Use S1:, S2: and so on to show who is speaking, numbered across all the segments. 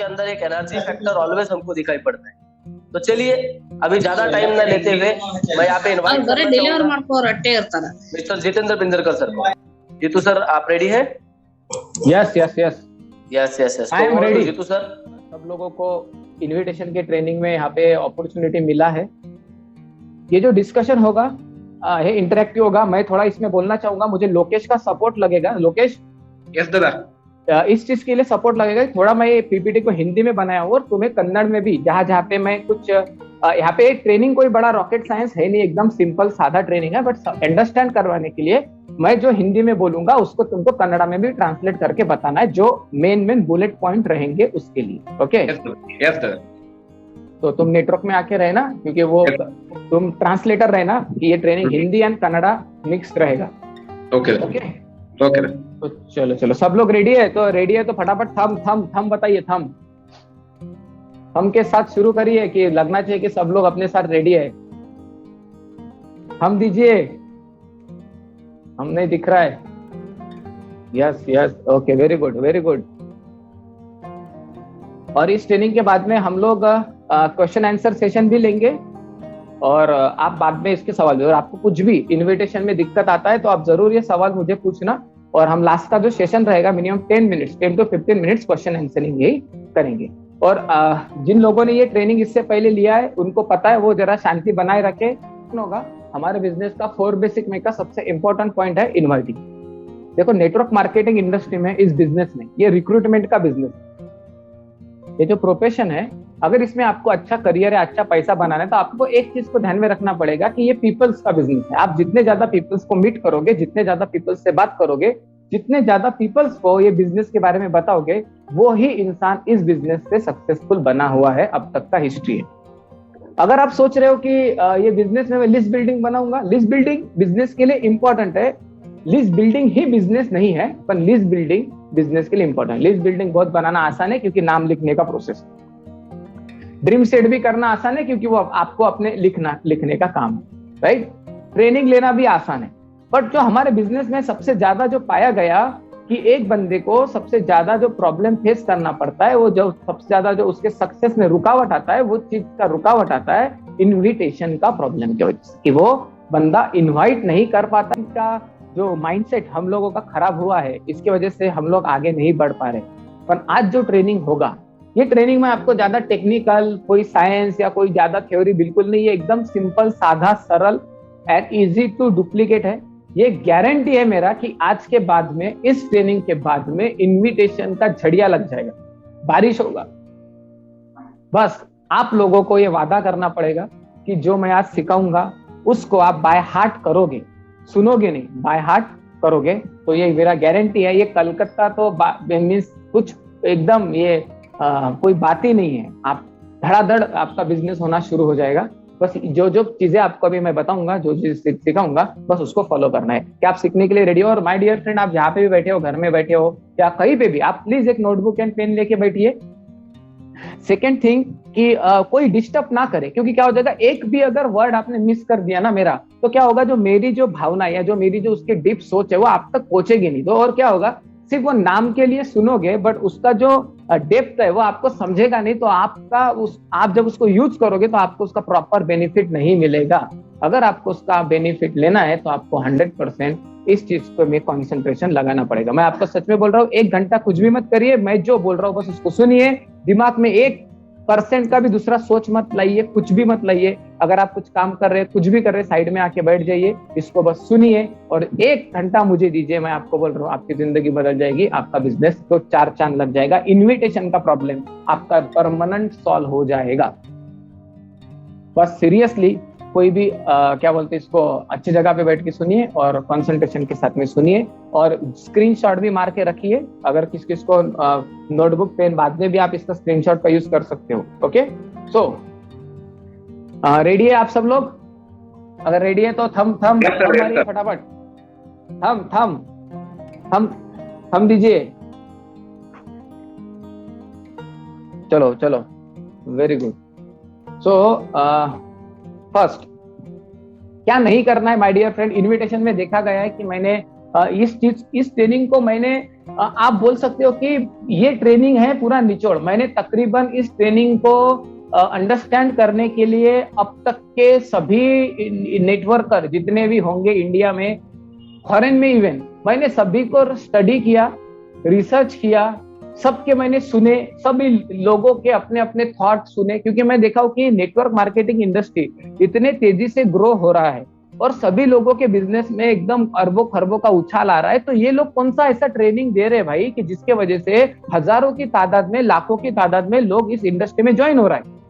S1: के अंदर एक एनर्जी फैक्टर ऑलवेज हमको दिखाई पड़ता है। तो चलिए अभी ज्यादा टाइम न लेते हुए मैं यहाँ पे इनवाइट करना चाहूंगा मिस्टर जितेंद्र बिंदरकर सर को। जीतू सर आप रेडी हैं?
S2: Yes yes yes
S1: yes yes yes
S2: I am ready.
S1: Jitu sir,
S2: सब लोगों को इनविटेशन के ट्रेनिंग में यहाँ पे अपॉर्चुनिटी मिला है। ये जो डिस्कशन होगा ये इंटरेक्टिव होगा। मैं थोड़ा इसमें बोलना चाहूंगा, मुझे लोकेश का सपोर्ट लगेगा। लोकेश,
S3: यस दादा,
S2: इस चीज के लिए सपोर्ट लगेगा। थोड़ा मैं ये पीपीटी को हिंदी में बनाया हूँ और तुम्हें कन्नड़ में भी, जहाँ जहाँ पे मैं कुछ यहाँ पे ट्रेनिंग कोई बड़ा रॉकेट साइंस है नहीं, एकदम सिंपल सादा ट्रेनिंग है, बट अंडरस्टैंड करवाने के लिए मैं जो हिंदी में बोलूंगा उसको तुमको कन्नड़ा में भी ट्रांसलेट करके बताना है, जो मेन बुलेट पॉइंट रहेंगे उसके लिए। ओके
S3: यस दादा।
S2: तो तुम नेटवर्क में आके रहना, क्योंकि वो तुम ट्रांसलेटर रहना कि ये training Hindi and Kannada mix रहेगा।
S3: Okay
S2: okay
S3: okay.
S2: तो चलो सब लोग रेडी है? तो रेडी है तो फटाफट थम बताइए। थम के साथ शुरू करिए कि लगना चाहिए कि सब लोग अपने साथ रेडी है। हम दीजिए, हम नहीं दिख रहा है। Yes yes okay, very good very good. और इस ट्रेनिंग के बाद में हम लोग क्वेश्चन आंसर सेशन भी लेंगे और आप बाद में इसके सवाल भी, और आपको कुछ भी इनविटेशन में दिक्कत आता है तो आप जरूर ये सवाल मुझे पूछना। और हम लास्ट का जो सेशन रहेगा minimum 10 to 15 minutes question answering यही करेंगे। और जिन लोगों ने ये ट्रेनिंग इससे पहले लिया है उनको पता है, वो जरा शांति बनाए रखे होगा। हमारे बिजनेस का 4 बेसिक में का सबसे इंपॉर्टेंट पॉइंट है इन्वर्टिंग। देखो नेटवर्क मार्केटिंग इंडस्ट्री में, इस बिजनेस में, ये रिक्रूटमेंट का बिजनेस, ये जो प्रोफेशन है, अगर इसमें आपको अच्छा करियर है, अच्छा पैसा बनाना है, तो आपको एक चीज को ध्यान में रखना पड़ेगा कि ये पीपल्स का बिजनेस है। आप जितने ज्यादा पीपल्स को मीट करोगे, जितने ज्यादा पीपल्स से बात करोगे, जितने ज्यादा पीपल्स को ये बिजनेस के बारे में बताओगे, वो ही इंसान इस बिजनेस से सक्सेसफुल बना हुआ है। अब तक का हिस्ट्री है। अगर आप सोच रहे हो कि ये बिजनेस में मैं लिस्ट बिल्डिंग बनाऊंगा, लिस्ट बिल्डिंग बिजनेस के लिए इंपॉर्टेंट है। लिस्ट बिल्डिंग ही बिजनेस नहीं है, पर लिस्ट बिल्डिंग बिजनेस के लिए इंपॉर्टेंट। लिस्ट बिल्डिंग बहुत बनाना आसान है क्योंकि नाम लिखने का प्रोसेस। ड्रीम सेट भी करना आसान है क्योंकि वो आपको अपने लिखने का काम है, राइट। ट्रेनिंग लेना भी आसान है। बट जो हमारे बिजनेस में सबसे ज्यादा जो पाया गया कि एक बंदे को सबसे ज्यादा जो प्रॉब्लम फेस करना पड़ता है, वो जो सबसे ज्यादा जो उसके सक्सेस में रुकावट आता है, वो चीज का रुकावट आता है इनविटेशन का प्रॉब्लम की वजह से, कि वो बंदा इनवाइट नहीं कर पाता। इसका जो माइंडसेट हम लोगों का खराब हुआ है, इसकी वजह से हम लोग आगे नहीं बढ़ पा रहे। पर आज जो ट्रेनिंग होगा, ये ट्रेनिंग में आपको ज्यादा टेक्निकल, कोई साइंस या कोई ज्यादा थ्योरी बिल्कुल नहीं है। एकदम सिंपल, साधा, सरल एंड इजी टू डुप्लीकेट है। ये गारंटी है मेरा कि आज के बाद में, इस ट्रेनिंग के बाद में इनविटेशन का झड़िया लग जाएगा, बारिश होगा। बस आप लोगों को ये वादा करना पड़ेगा कि जो मैं आज सिखाऊंगा उसको आप बाय हार्ट करोगे, सुनोगे नहीं, बाय हार्ट करोगे। तो ये मेरा गारंटी है। ये कलकत्ता तो मीन्स कुछ एकदम ये कोई बात ही नहीं है। आप धड़ाधड़ आपका बिजनेस होना शुरू हो जाएगा। बस जो चीजें आपको अभी मैं बताऊंगा, जो चीज सिखाऊंगा, बस उसको फॉलो करना है। क्या आप सीखने के लिए रेडी हो? और माय डियर फ्रेंड, आप जहाँ पे भी बैठे हो, घर में बैठे हो या कहीं पे भी, आप प्लीज एक नोटबुक एंड पेन लेके बैठिए। सेकेंड थिंग कि कोई डिस्टर्ब ना करे, क्योंकि क्या हो जाएगा, एक भी अगर वर्ड आपने मिस कर दिया ना मेरा, तो क्या होगा, जो मेरी जो भावना या जो मेरी जो उसकी डीप सोच है वो आप तक पहुंचेगी नहीं। तो और क्या होगा, सिर्फ वो नाम के लिए सुनोगे, बट उसका जो डेप्थ है वो आपको समझेगा नहीं। तो आप जब उसको यूज करोगे तो आपको उसका प्रॉपर बेनिफिट नहीं मिलेगा। अगर आपको उसका बेनिफिट लेना है तो आपको 100% इस चीज को में कंसंट्रेशन लगाना पड़ेगा। मैं आपको सच में बोल रहा हूँ, 1 घंटा कुछ भी मत करिए। मैं जो बोल रहा हूँ बस उसको सुनिए, दिमाग में 1% का भी दूसरा सोच मत लाइए, कुछ भी मत लाइए। अगर आप कुछ काम कर रहे हैं, कुछ भी कर रहे हैं, साइड में आके बैठ जाइए, इसको बस सुनिए और 1 घंटा मुझे दीजिए। मैं आपको बोल रहा हूँ, आपकी जिंदगी बदल जाएगी, आपका बिजनेस तो 4 चांद लग जाएगा। इन्विटेशन का प्रॉब्लम आपका परमानेंट सॉल्व हो जाएगा। बस सीरियसली कोई भी क्या बोलते हैं इसको, अच्छी जगह पे बैठ के सुनिए और कंसंट्रेशन के साथ में सुनिए और स्क्रीनशॉट भी मार के रखिए। अगर किसको नोटबुक पेन, बाद में भी आप इसका स्क्रीनशॉट का यूज कर सकते हो। ओके, सो रेडी है आप सब लोग? अगर रेडी है तो थम मारिए फटाफट। थम दीजिए। चलो वेरी गुड। सो फर्स्ट, क्या नहीं करना है माय डियर फ्रेंड। इनविटेशन में देखा गया है कि मैंने इस ट्रेनिंग को मैंने आप बोल सकते हो कि ये ट्रेनिंग है पूरा निचोड़। मैंने तकरीबन इस ट्रेनिंग को अंडरस्टैंड करने के लिए अब तक के सभी नेटवर्कर जितने भी होंगे इंडिया में, फॉरेन में इवन, मैंने सभी को स्टडी किया, रिसर्च किया, सबके मैंने सुने, सभी लोगों के अपने अपने थॉट सुने, क्योंकि मैं देखा हूं कि नेटवर्क मार्केटिंग इंडस्ट्री इतने तेजी से ग्रो हो रहा है और सभी लोगों के बिजनेस में एकदम अरबों खरबों का उछाल आ रहा है। तो ये लोग कौन सा ऐसा ट्रेनिंग दे रहे हैं भाई कि जिसके वजह से हजारों की तादाद में, लाखों की तादाद में लोग इस इंडस्ट्री में ज्वाइन हो रहा है।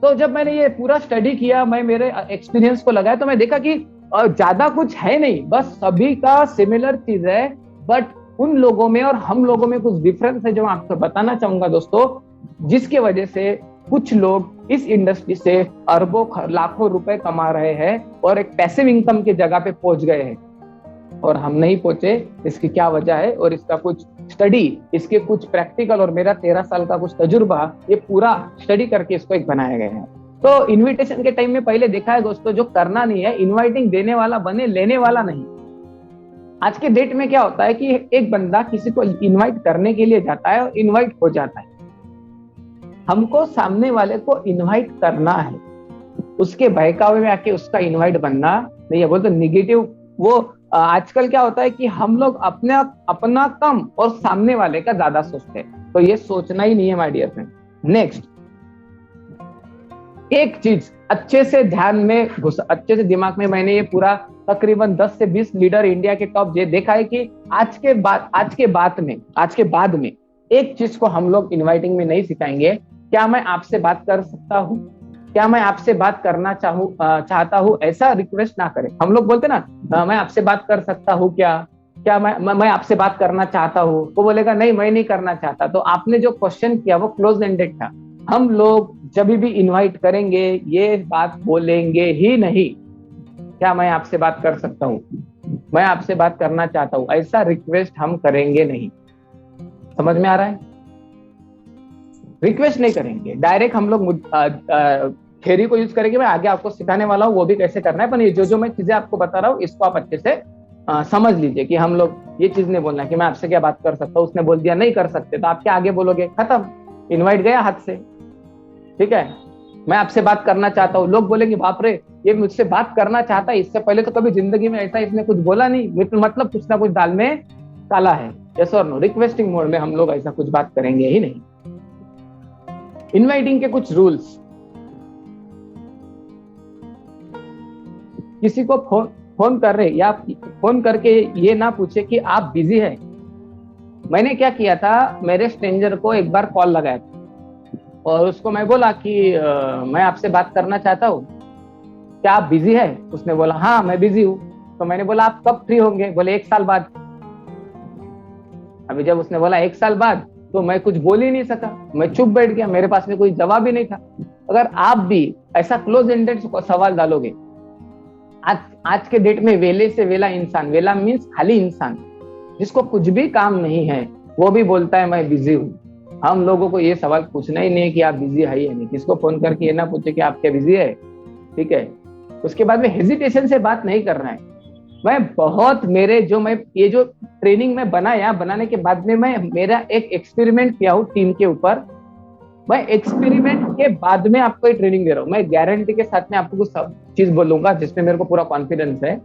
S2: तो जब मैंने ये पूरा स्टडी किया, मैं मेरे एक्सपीरियंस को लगाया, तो मैं देखा कि ज्यादा कुछ है नहीं, बस सभी का सिमिलर चीज है, बट उन लोगों में और हम लोगों में कुछ डिफरेंस है जो मैं आपको बताना चाहूंगा दोस्तों, जिसके वजह से कुछ लोग इस इंडस्ट्री से अरबों लाखों रुपए कमा रहे हैं और एक पैसिव इनकम की जगह पे पहुंच गए हैं और हम नहीं पहुंचे। इसकी क्या वजह है और इसका कुछ स्टडी, इसके कुछ प्रैक्टिकल और मेरा 13 साल का कुछ तजुर्बा, ये पूरा स्टडी करके इसको एक बनाया गया है। तो इनविटेशन के टाइम में पहले देखा है दोस्तों, जो करना नहीं है, इनवाइटिंग देने वाला बने, लेने वाला नहीं। आज के डेट में क्या होता है कि एक बंदा किसी को इनवाइट करने के लिए जाता है और इनवाइट हो जाता है। हमको सामने वाले को इनवाइट करना है, उसके बहकावे में आके उसका इनवाइट बनना नहीं है। बोलते निगेटिव, वो आजकल क्या होता है कि हम लोग अपना कम और सामने वाले का ज्यादा सोचते हैं, तो ये सोचना ही नहीं है माय डियर फ्रेंड। नेक्स्ट, एक चीज अच्छे से ध्यान में अच्छे से दिमाग में, मैंने ये पूरा तकरीबन 10 से 20 लीडर इंडिया के टॉप ये देखा है कि आज के बाद में एक चीज को हम लोग इनवाइटिंग में नहीं सिखाएंगे। क्या मैं आपसे बात कर सकता हूँ, क्या मैं आपसे बात करना चाहता हूँ, ऐसा रिक्वेस्ट ना करें। हम लोग बोलते ना, मैं आपसे बात कर सकता हूँ, क्या मैं आपसे बात करना चाहता हूँ, वो बोलेगा नहीं मैं नहीं करना चाहता। तो आपने जो क्वेश्चन किया वो क्लोज एंडेड था। हम लोग जब भी इनवाइट करेंगे ये बात बोलेंगे ही नहीं, क्या मैं आपसे बात कर सकता हूँ, मैं आपसे बात करना चाहता हूँ, ऐसा रिक्वेस्ट हम करेंगे नहीं। समझ में आ रहा है? रिक्वेस्ट नहीं करेंगे, डायरेक्ट हम लोग थ्योरी को यूज करेंगे। मैं आगे आपको सिखाने वाला हूँ वो भी कैसे करना है, पर ये जो मैं चीजें आपको बता रहा हूँ इसको आप अच्छे से समझ लीजिए कि हम लोग ये चीज नहीं बोलना कि मैं आपसे क्या बात कर सकता हूँ, उसने बोल दिया नहीं कर सकते, तो आप क्या आगे बोलोगे? खत्म, इनवाइट गया हाथ से। ठीक है, मैं आपसे बात करना चाहता हूँ, लोग बोलेंगे बाप रे ये मुझसे बात करना चाहता है, इससे पहले तो कभी जिंदगी में ऐसा इसने कुछ बोला नहीं, मतलब कुछ ना कुछ दाल में काला है। यस और नो? रिक्वेस्टिंग मोड में हम लोग ऐसा कुछ बात करेंगे ही नहीं। इनवाइटिंग के कुछ रूल्स, किसी को फोन कर रहे या फोन करके ये ना पूछे कि आप बिजी है। मैंने क्या किया था, मेरे स्ट्रेंजर को एक बार कॉल लगाया और उसको मैं बोला कि मैं आपसे बात करना चाहता हूँ, क्या आप बिजी है? उसने बोला हाँ मैं बिजी हूँ। तो मैंने बोला आप कब फ्री होंगे? बोले 1 साल बाद। अभी जब उसने बोला 1 साल बाद, तो मैं कुछ बोल ही नहीं सका, मैं चुप बैठ गया, मेरे पास में कोई जवाब ही नहीं था। अगर आप भी ऐसा क्लोज एंडेड सवाल डालोगे, आज के डेट में वेले से वेला इंसान, वेला मीन्स खाली इंसान, जिसको कुछ भी काम नहीं है, वो भी बोलता है मैं बिजी हूँ। हम लोगों को ये सवाल पूछना ही नहीं है कि आप बिजी है या नहीं। किसको फोन करके ये ना पूछे कि आप क्या बिजी है। ठीक है, उसके बाद में हेजिटेशन से बात नहीं करना है। मैं बहुत ये जो ट्रेनिंग में बनाने के बाद में मैं मेरा एक एक्सपेरिमेंट किया हूँ टीम के ऊपर। मैं एक्सपेरिमेंट के बाद में आपको ये ट्रेनिंग दे रहा हूँ। मैं गारंटी के साथ में आपको कुछ सब चीज बोलूंगा जिसमें मेरे को पूरा कॉन्फिडेंस है।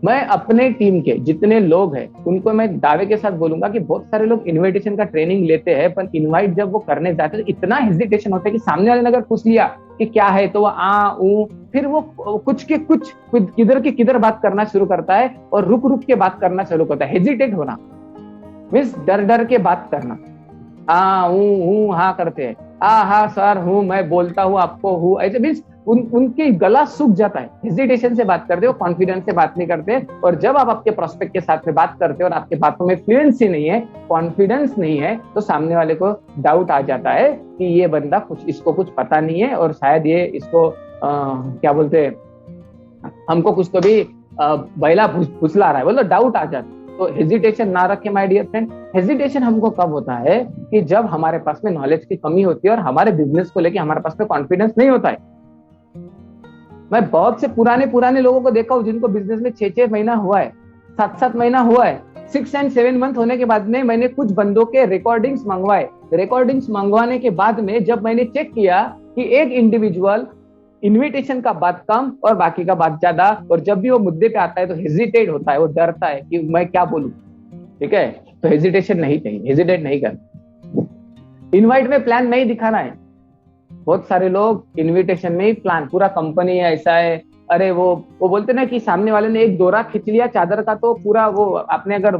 S2: मैं अपने टीम के जितने लोग हैं उनको मैं दावे के साथ बोलूंगा कि बहुत सारे लोग इनविटेशन का ट्रेनिंग लेते हैं, पर इनवाइट जब वो करने जाते हैं तो इतना हेजिटेशन होता है कि सामने वाले ने अगर पूछ लिया कि क्या है तो वो फिर वो कुछ किधर के किधर बात करना शुरू करता है और रुक के बात करना शुरू करता है। हेजिटेट होना मीन्स डर के बात करना। हाँ करते हैं, हाँ सर हूँ, मैं बोलता हूँ आपको हूँ, ऐसे मीन्स उनके गला सूख जाता है। हेजिटेशन से बात करते हो, कॉन्फिडेंस से बात नहीं करते। और जब आप आपके प्रोस्पेक्ट के साथ में बात करते हो और आपके बातों में फ्लुएंसी नहीं है, कॉन्फिडेंस नहीं है, तो सामने वाले को डाउट आ जाता है कि ये बंदा इसको कुछ पता नहीं है और शायद ये इसको क्या बोलते हैं, हमको कुछ तो भी बैला फुसला रहा है, बोलो डाउट आ जाता है। तो हेजिटेशन ना रखे माय डियर फ्रेंड। हेजिटेशन हमको कब होता है कि जब हमारे पास में नॉलेज की कमी होती है और हमारे बिजनेस को लेके हमारे पास में कॉन्फिडेंस नहीं होता है। मैं बहुत से पुराने लोगों को देखा हूं जिनको बिजनेस में 6-6 महीना हुआ है, 7-7 महीना हुआ है, 6 and 7 मंथ होने के बाद में मैंने कुछ बंदों के रिकॉर्डिंग्स मंगवाए। रिकॉर्डिंग्स मंगवाने के बाद में जब मैंने चेक किया कि एक इंडिविजुअल इनविटेशन का बात कम और बाकी का बात ज्यादा, और जब भी वो मुद्दे पे आता है तो हेजिटेट होता है, वो डरता है कि मैं क्या बोलूं। ठीक है, तो हेजिटेशन नहीं चाहिए, हेजिटेट नहीं करना। इनवाइट में प्लान नहीं दिखाना है। बहुत सारे लोग इनविटेशन में ही प्लान, पूरा कंपनी है ऐसा है, अरे वो बोलते ना कि सामने वाले ने एक डोरा खींच लिया चादर का तो पूरा वो, आपने अगर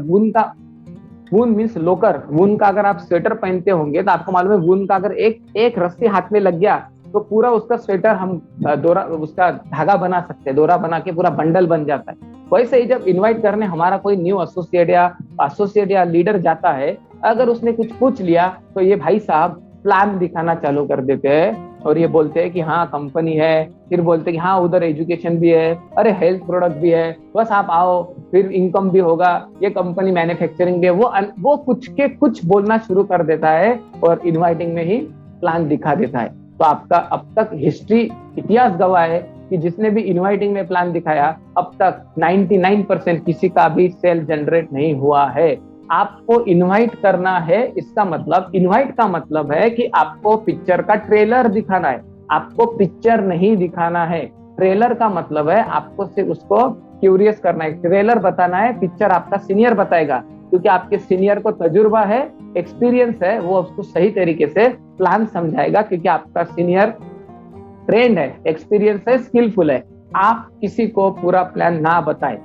S2: वून मीन्स लोकर, वून का अगर आप स्वेटर पहनते होंगे तो आपको मालूम है वून का अगर एक रस्सी हाथ में लग गया तो पूरा उसका स्वेटर हम डोरा, उसका धागा बना सकते हैं, डोरा बना के पूरा बंडल बन जाता है। वैसे ही जब इनवाइट करने हमारा कोई न्यू एसोसिएट या लीडर जाता है, अगर उसने कुछ पूछ लिया तो ये भाई साहब प्लान दिखाना चालू कर देते हैं और ये बोलते हैं कि हाँ कंपनी है, फिर बोलते हैं कि हाँ उधर एजुकेशन भी है, अरे हेल्थ प्रोडक्ट भी है, बस आप आओ, फिर इनकम भी होगा, ये कंपनी मैन्युफैक्चरिंग भी है, वो कुछ के कुछ बोलना शुरू कर देता है और इनवाइटिंग में ही प्लान दिखा देता है। तो आपका अब तक हिस्ट्री, इतिहास गवाह है कि जिसने भी इनवाइटिंग में प्लान दिखाया अब तक 99% किसी का भी सेल जनरेट नहीं हुआ है। आपको इनवाइट करना है, इसका मतलब, इनवाइट का मतलब है कि आपको पिक्चर का ट्रेलर दिखाना है, आपको पिक्चर नहीं दिखाना है। ट्रेलर का मतलब है आपको सिर्फ उसको क्यूरियस करना है, ट्रेलर बताना है, पिक्चर आपका सीनियर बताएगा, क्योंकि आपके सीनियर को तजुर्बा है, एक्सपीरियंस है, वो उसको सही तरीके से प्लान समझाएगा, क्योंकि आपका सीनियर ट्रेंड है, एक्सपीरियंस है, स्किलफुल है। आप किसी को पूरा प्लान ना बताएं,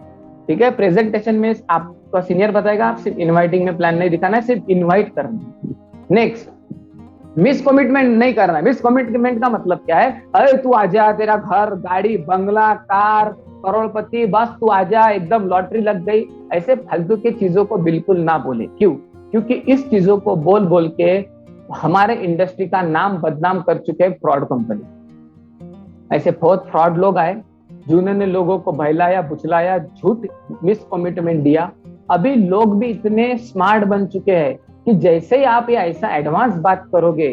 S2: ठीक है। प्रेजेंटेशन में आपका सीनियर बताएगा, आप सिर्फ इनवाइटिंग में प्लान नहीं दिखाना है, सिर्फ इनवाइट करना है। नेक्स्ट, मिस कमिटमेंट नहीं करना है। मिस कमिटमेंट का मतलब क्या है? अरे तू आजा, तेरा घर, गाड़ी, बंगला, कार, करोड़पति, बस तू आजा, एकदम लॉटरी लग गई, ऐसे फालतू की चीजों को बिल्कुल ना बोले। क्यों? क्योंकि इस चीजों को बोल बोल के हमारे इंडस्ट्री का नाम बदनाम कर चुके हैं फ्रॉड कंपनी। ऐसे बहुत फ्रॉड लोग आए जिन्होंने लोगों को बहलाया, बुचलाया, झूठ मिस कमिटमेंट दिया। अभी लोग भी इतने स्मार्ट बन चुके हैं कि जैसे ही आप ये ऐसा एडवांस बात करोगे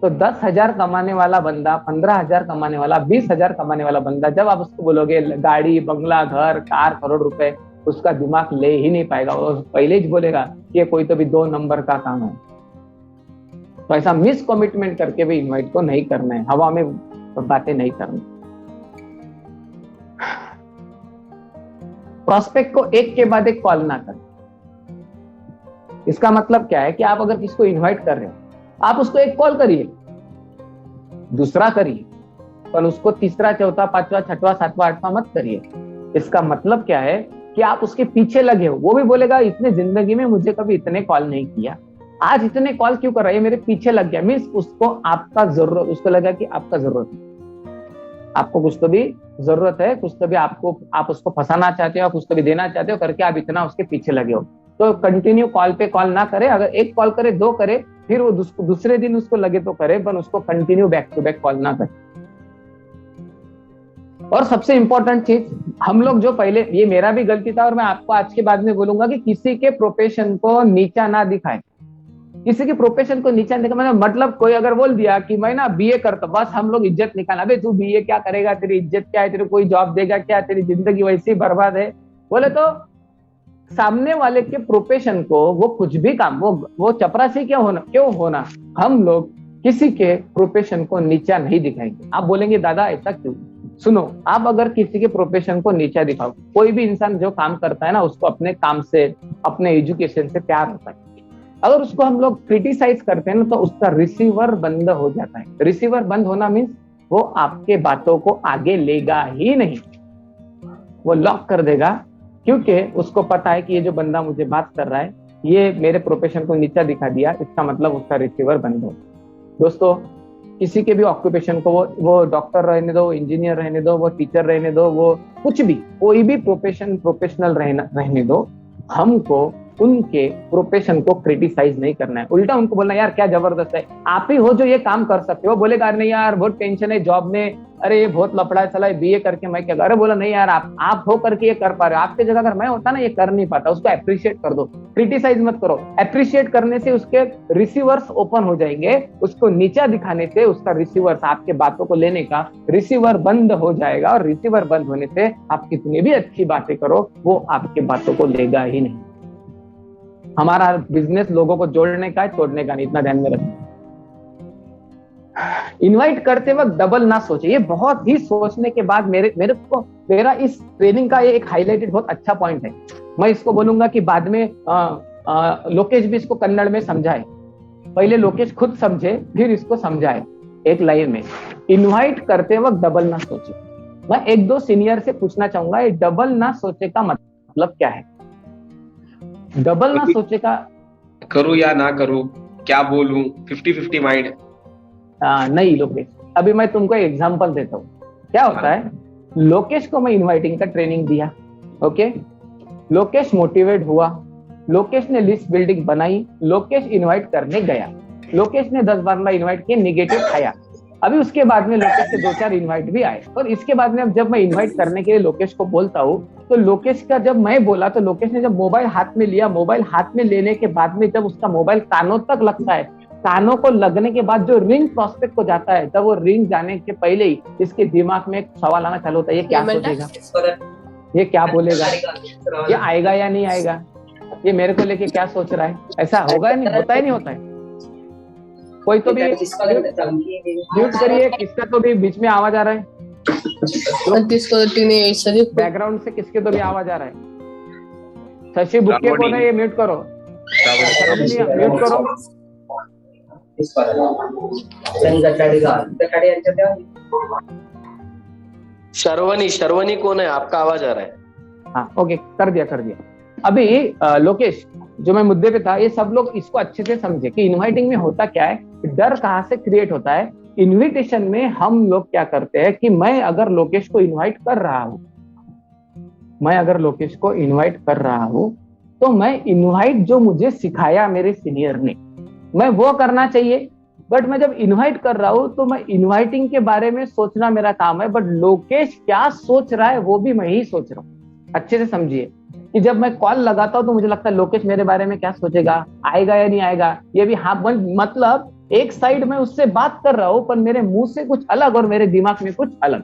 S2: तो 10,000 कमाने वाला बंदा, 15,000 कमाने वाला, 20,000 कमाने वाला बंदा, जब आप उसको बोलोगे गाड़ी, बंगला, घर, कार, करोड़ रुपए, उसका दिमाग ले ही नहीं पाएगा। वो पहले ही बोलेगा कि ये कोई तो भी 2 नंबर का काम है। तो ऐसा मिस कमिटमेंट करके भी इनवाइट को नहीं करना है, हवा में बातें नहीं करनी। प्रोस्पेक्ट को एक के बाद एक कॉल ना करें। इसका मतलब क्या है कि आप अगर किसको इनवाइट कर रहे हो, आप उसको एक कॉल करिए, दूसरा करिए, पर उसको तीसरा, चौथा, पांचवा, छठवां, सातवां, आठवां मत करिए। इसका मतलब क्या है कि आप उसके पीछे लगे हो। वो भी बोलेगा इतने जिंदगी में मुझे कभी इतने कॉल नहीं किया, आज इतने कॉल क्यों कर रहा है, मेरे पीछे लग गया। मीन्स उसको आपका जरूरत, उसको लगा कि आपका जरूरत है, आपको कुछ तो भी जरूरत है, कुछ तो भी आपको, आप उसको फंसाना चाहते हो, कुछ तो भी देना चाहते हो करके आप इतना उसके पीछे लगे हो। तो कंटिन्यू कॉल पे कॉल ना करे। अगर एक कॉल करे, 2 करे, फिर वो दूसरे दिन उसको लगे तो करे, पर उसको continue back to back call ना करे। और सबसे इंपॉर्टेंट चीज, हम लोग जो पहले, ये मेरा भी गलती था और मैं आपको आज के बाद में बोलूंगा कि किसी के प्रोफेशन को नीचा ना दिखाए। किसी के प्रोफेशन को नीचा दिखाए मतलब कोई अगर बोल दिया कि मैं ना बीए करता, बस हम लोग इज्जत निकालना, अबे तू बीए क्या करेगा, तेरी इज्जत क्या है, तेरे कोई जॉब देगा क्या, तेरी जिंदगी वैसे ही बर्बाद है, बोले तो सामने वाले के प्रोफेशन को, वो कुछ भी काम, वो चपरासी क्यों होना, हम लोग किसी के प्रोफेशन को नीचा नहीं दिखाएंगे। आप बोलेंगे दादा ऐसा क्यों? सुनो, आप अगर किसी के प्रोफेशन को नीचा दिखाओ, कोई भी इंसान जो काम करता है ना, उसको अपने काम से, अपने एजुकेशन से प्यार होता है। अगर उसको हम लोग क्रिटिसाइज करते हैं ना, तो उसका रिसीवर बंद हो जाता है। रिसीवर बंद होना मीन्स वो आपके बातों को आगे लेगा ही नहीं, वो लॉक कर देगा, क्योंकि उसको पता है कि ये जो बंदा मुझे बात कर रहा है, ये मेरे प्रोफेशन को नीचा दिखा दिया, इसका मतलब उसका रिसीवर बंद हो। दोस्तों, किसी के भी ऑक्यूपेशन को, वो डॉक्टर रहने दो, इंजीनियर रहने दो, वो टीचर रहने दो, वो कुछ भी, कोई भी प्रोफेशनल रहने दो, हमको उनके प्रोफेशन को क्रिटिसाइज नहीं करना है। उल्टा उनको बोलना यार क्या जबरदस्त है, आप ही हो जो ये काम कर सकते हो। बोलेगा नहीं यार बहुत टेंशन है जॉब में, अरे ये बहुत लफड़ा है, चला बीए करके मैं क्या, अरे बोला नहीं यार आप हो करके ये कर पा रहे हो, आपकी जगह अगर मैं होता ना ये कर नहीं पाता। उसको अप्रिशिएट कर दो, क्रिटिसाइज मत करो। अप्रिशिएट करने से उसके रिसीवर्स ओपन हो जाएंगे, उसको नीचा दिखाने से उसका रिसीवर्स, आपके बातों को लेने का रिसीवर बंद हो जाएगा, और रिसीवर बंद होने से आप कितनी भी अच्छी बातें करो वो आपके बातों को लेगा ही नहीं। हमारा बिजनेस लोगों को जोड़ने का है, तोड़ने का नहीं, इतना ध्यान में रखना। इनवाइट करते वक्त डबल ना सोचे, ये बहुत ही सोचने के बाद मेरा इस ट्रेनिंग का ये एक हाईलाइटेड बहुत अच्छा पॉइंट है। मैं इसको बोलूंगा कि बाद में लोकेश भी इसको कन्नड़ में समझाए, पहले लोकेश खुद समझे फिर इसको समझाए एक लाइन में। इनवाइट करते वक्त डबल ना सोचे। मैं एक दो सीनियर से पूछना चाहूंगा, ये डबल ना सोचे का मतलब क्या है? डबल ना सोचे का
S3: करूं या ना करूं, क्या बोलूं, 50-50 माइंड।
S2: नहीं लोकेश, अभी मैं तुमको एक एग्जांपल देता हूँ। क्या होता है, लोकेश को मैं इनवाइटिंग का ट्रेनिंग दिया, ओके, लोकेश मोटिवेट हुआ, लोकेश ने लिस्ट बिल्डिंग बनाई, लोकेश इनवाइट करने गया, लोकेश ने 10 बार इनवाइट किए, निगेटिव आया। अभी उसके बाद में लोकेश के 2-4 इनवाइट भी आए, और इसके बाद में जब मैं इनवाइट करने के लिए लोकेश को बोलता हूँ, तो लोकेश का जब मैं बोला तो लोकेश ने जब मोबाइल हाथ में लिया, मोबाइल हाथ में लेने के बाद में जब उसका मोबाइल कानों तक लगता है, कानों को लगने के बाद जो रिंग प्रोस्पेक्ट को जाता है, तब वो रिंग जाने के पहले ही इसके दिमाग में एक सवाल आना चालू होता है, ये क्या सोचेगा, ये क्या बोलेगा, ये आएगा या नहीं आएगा, ये मेरे को लेके क्या सोच रहा है, ऐसा होगा या नहीं, होता है नहीं होता है? कोई तो भी म्यूट करिए, किसका तो भी बीच में आवाज आ रहा है, बैकग्राउंड से किसके तो भी आवाज आ रहा है। शशि बुक्के को नहीं, ये म्यूट करो, म्यूट करो।
S1: शर्वनी कौन है? आपका आवाज आ रहा है।
S2: हाँ ओके, कर दिया। अभी लोकेश, जो मैं मुद्दे पे था, ये सब लोग इसको अच्छे से समझे कि इनवाइटिंग में होता क्या है, डर कहाँ से क्रिएट होता है। इनविटेशन में हम लोग क्या करते हैं कि मैं अगर लोकेश को इनवाइट कर रहा हूं, तो मैं इनवाइट जो मुझे सिखाया मेरे सीनियर ने, मैं वो करना चाहिए। बट मैं जब इनवाइट कर रहा हूं तो मैं इनवाइटिंग के बारे में सोचना मेरा काम है, बट लोकेश क्या सोच रहा है वो भी मैं ही सोच रहा हूँ। अच्छे से समझिए कि जब मैं कॉल लगाता हूं तो मुझे लगता है लोकेश मेरे बारे में क्या सोचेगा, आएगा या नहीं आएगा, ये भी हाँ, मतलब एक साइड में उससे बात कर रहा हूं पर मेरे मुंह से कुछ अलग और मेरे दिमाग में कुछ अलग।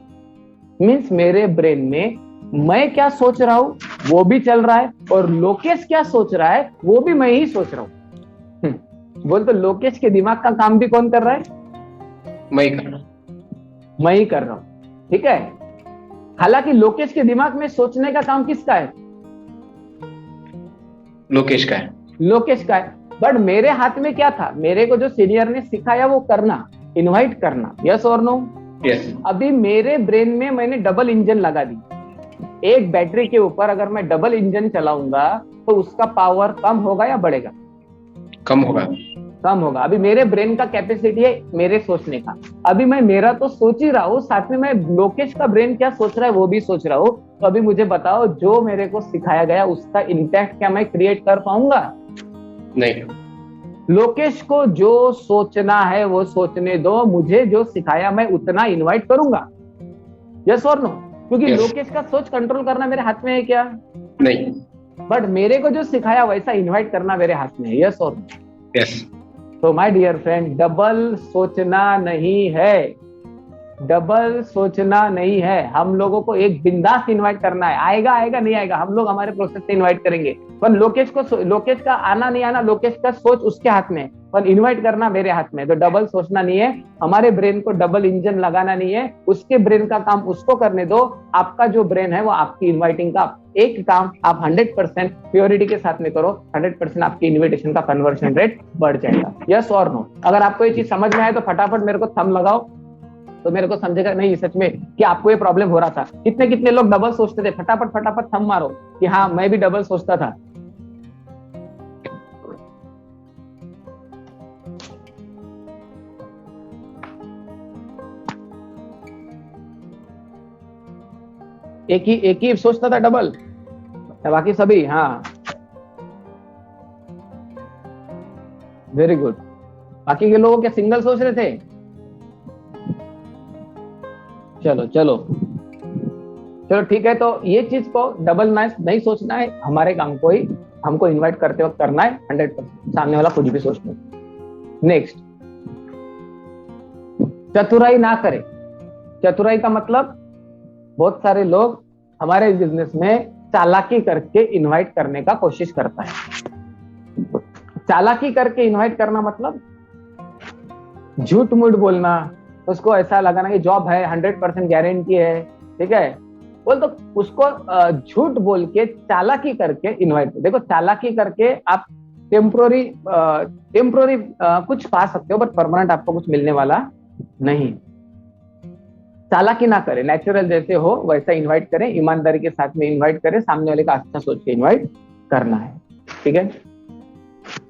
S2: मीन्स मेरे ब्रेन में मैं क्या सोच रहा हूं वो भी चल रहा है, और लोकेश क्या सोच रहा है वो भी मैं ही सोच रहा हूँ। बोल तो लोकेश के दिमाग का काम भी कौन कर रहा है?
S3: मैं
S2: ही कर रहा हूं, ठीक है। हालांकि लोकेश के दिमाग में सोचने का काम किसका है?
S3: लोकेश का है। बट मेरे हाथ में क्या था? मेरे को जो सीनियर ने सिखाया वो करना, इनवाइट करना, यस और नो? यस।
S2: अभी मेरे ब्रेन में मैंने डबल इंजन लगा दी। एक बैटरी के ऊपर अगर मैं डबल इंजन चलाऊंगा तो उसका पावर कम होगा या बढ़ेगा?
S3: कम होगा। अभी मेरे ब्रेन का कैपेसिटी है मेरे सोचने का। अभी मैं मेरा तो सोच ही रहा हूँ, साथ में मैं लोकेश का ब्रेन क्या सोच रहा है वो भी सोच रहा हूँ। तो अभी मुझे बताओ, जो मेरे को सिखाया गया उसका इम्पैक्ट क्या मैं क्रिएट कर पाऊंगा? नहीं।
S2: लोकेश को जो सोचना है वो सोचने दो, मुझे जो सिखाया मैं उतना इनवाइट करूंगा, यस और नो? क्योंकि लोकेश का सोच कंट्रोल करना मेरे हाथ में है क्या?
S3: नहीं।
S2: बट मेरे को जो सिखाया वैसा इनवाइट करना मेरे हाथ में है, यस और नो?
S3: यस।
S2: तो माय डियर फ्रेंड, डबल सोचना नहीं है। हम लोगों को एक बिंदास इनवाइट करना है। आएगा नहीं आएगा, हम लोग हमारे प्रोसेस से इनवाइट करेंगे। पर लोकेश का आना नहीं आना, लोकेश का सोच उसके हाथ में है, पर इनवाइट करना मेरे हाथ में है। तो डबल सोचना नहीं है, हमारे ब्रेन को डबल इंजन लगाना नहीं है, उसके ब्रेन का काम उसको करने दो। आपका जो ब्रेन है वो आपकी इनवाइटिंग का एक काम आप 100% प्योरिटी के साथ में करो, 100% आपकी इनविटेशन का कन्वर्शन रेट बढ़ जाएगा, यस और नो? अगर आपको ये चीज समझ में आए तो फटाफट मेरे को थंब लगाओ, तो मेरे को समझेगा नहीं सच में कि आपको ये प्रॉब्लम हो रहा था। कितने लोग डबल सोचते थे? फटाफट थंब मारो कि हाँ मैं भी डबल सोचता था। एक ही सोचता था डबल, बाकी सभी? हाँ वेरी गुड। बाकी के लोगों क्या सिंगल सोच रहे थे? चलो ठीक है। तो ये चीज को डबल नहीं सोचना है, हमारे काम को ही हमको इनवाइट करते वक्त करना है 100%, सामने वाला कुछ भी सोचना। नेक्स्ट, चतुराई ना करें। चतुराई का मतलब, बहुत सारे लोग हमारे बिजनेस में चालाकी करके इनवाइट करने का कोशिश करता है।
S3: चालाकी करके इनवाइट करना मतलब झूठ मूठ बोलना, उसको ऐसा लगाना कि जॉब है 100% गारंटी है, ठीक है, बोल तो उसको झूठ बोल के चालाकी करके इनवाइट। देखो चालाकी करके आप टेम्पोररी कुछ पा सकते हो, बट परमानेंट आपको कुछ मिलने वाला नहीं। चालाकी ना करें, नेचुरल जैसे हो वैसा इनवाइट करें, ईमानदारी के साथ में इनवाइट करें, सामने वाले का अच्छा सोच के इनवाइट करना है, ठीक है।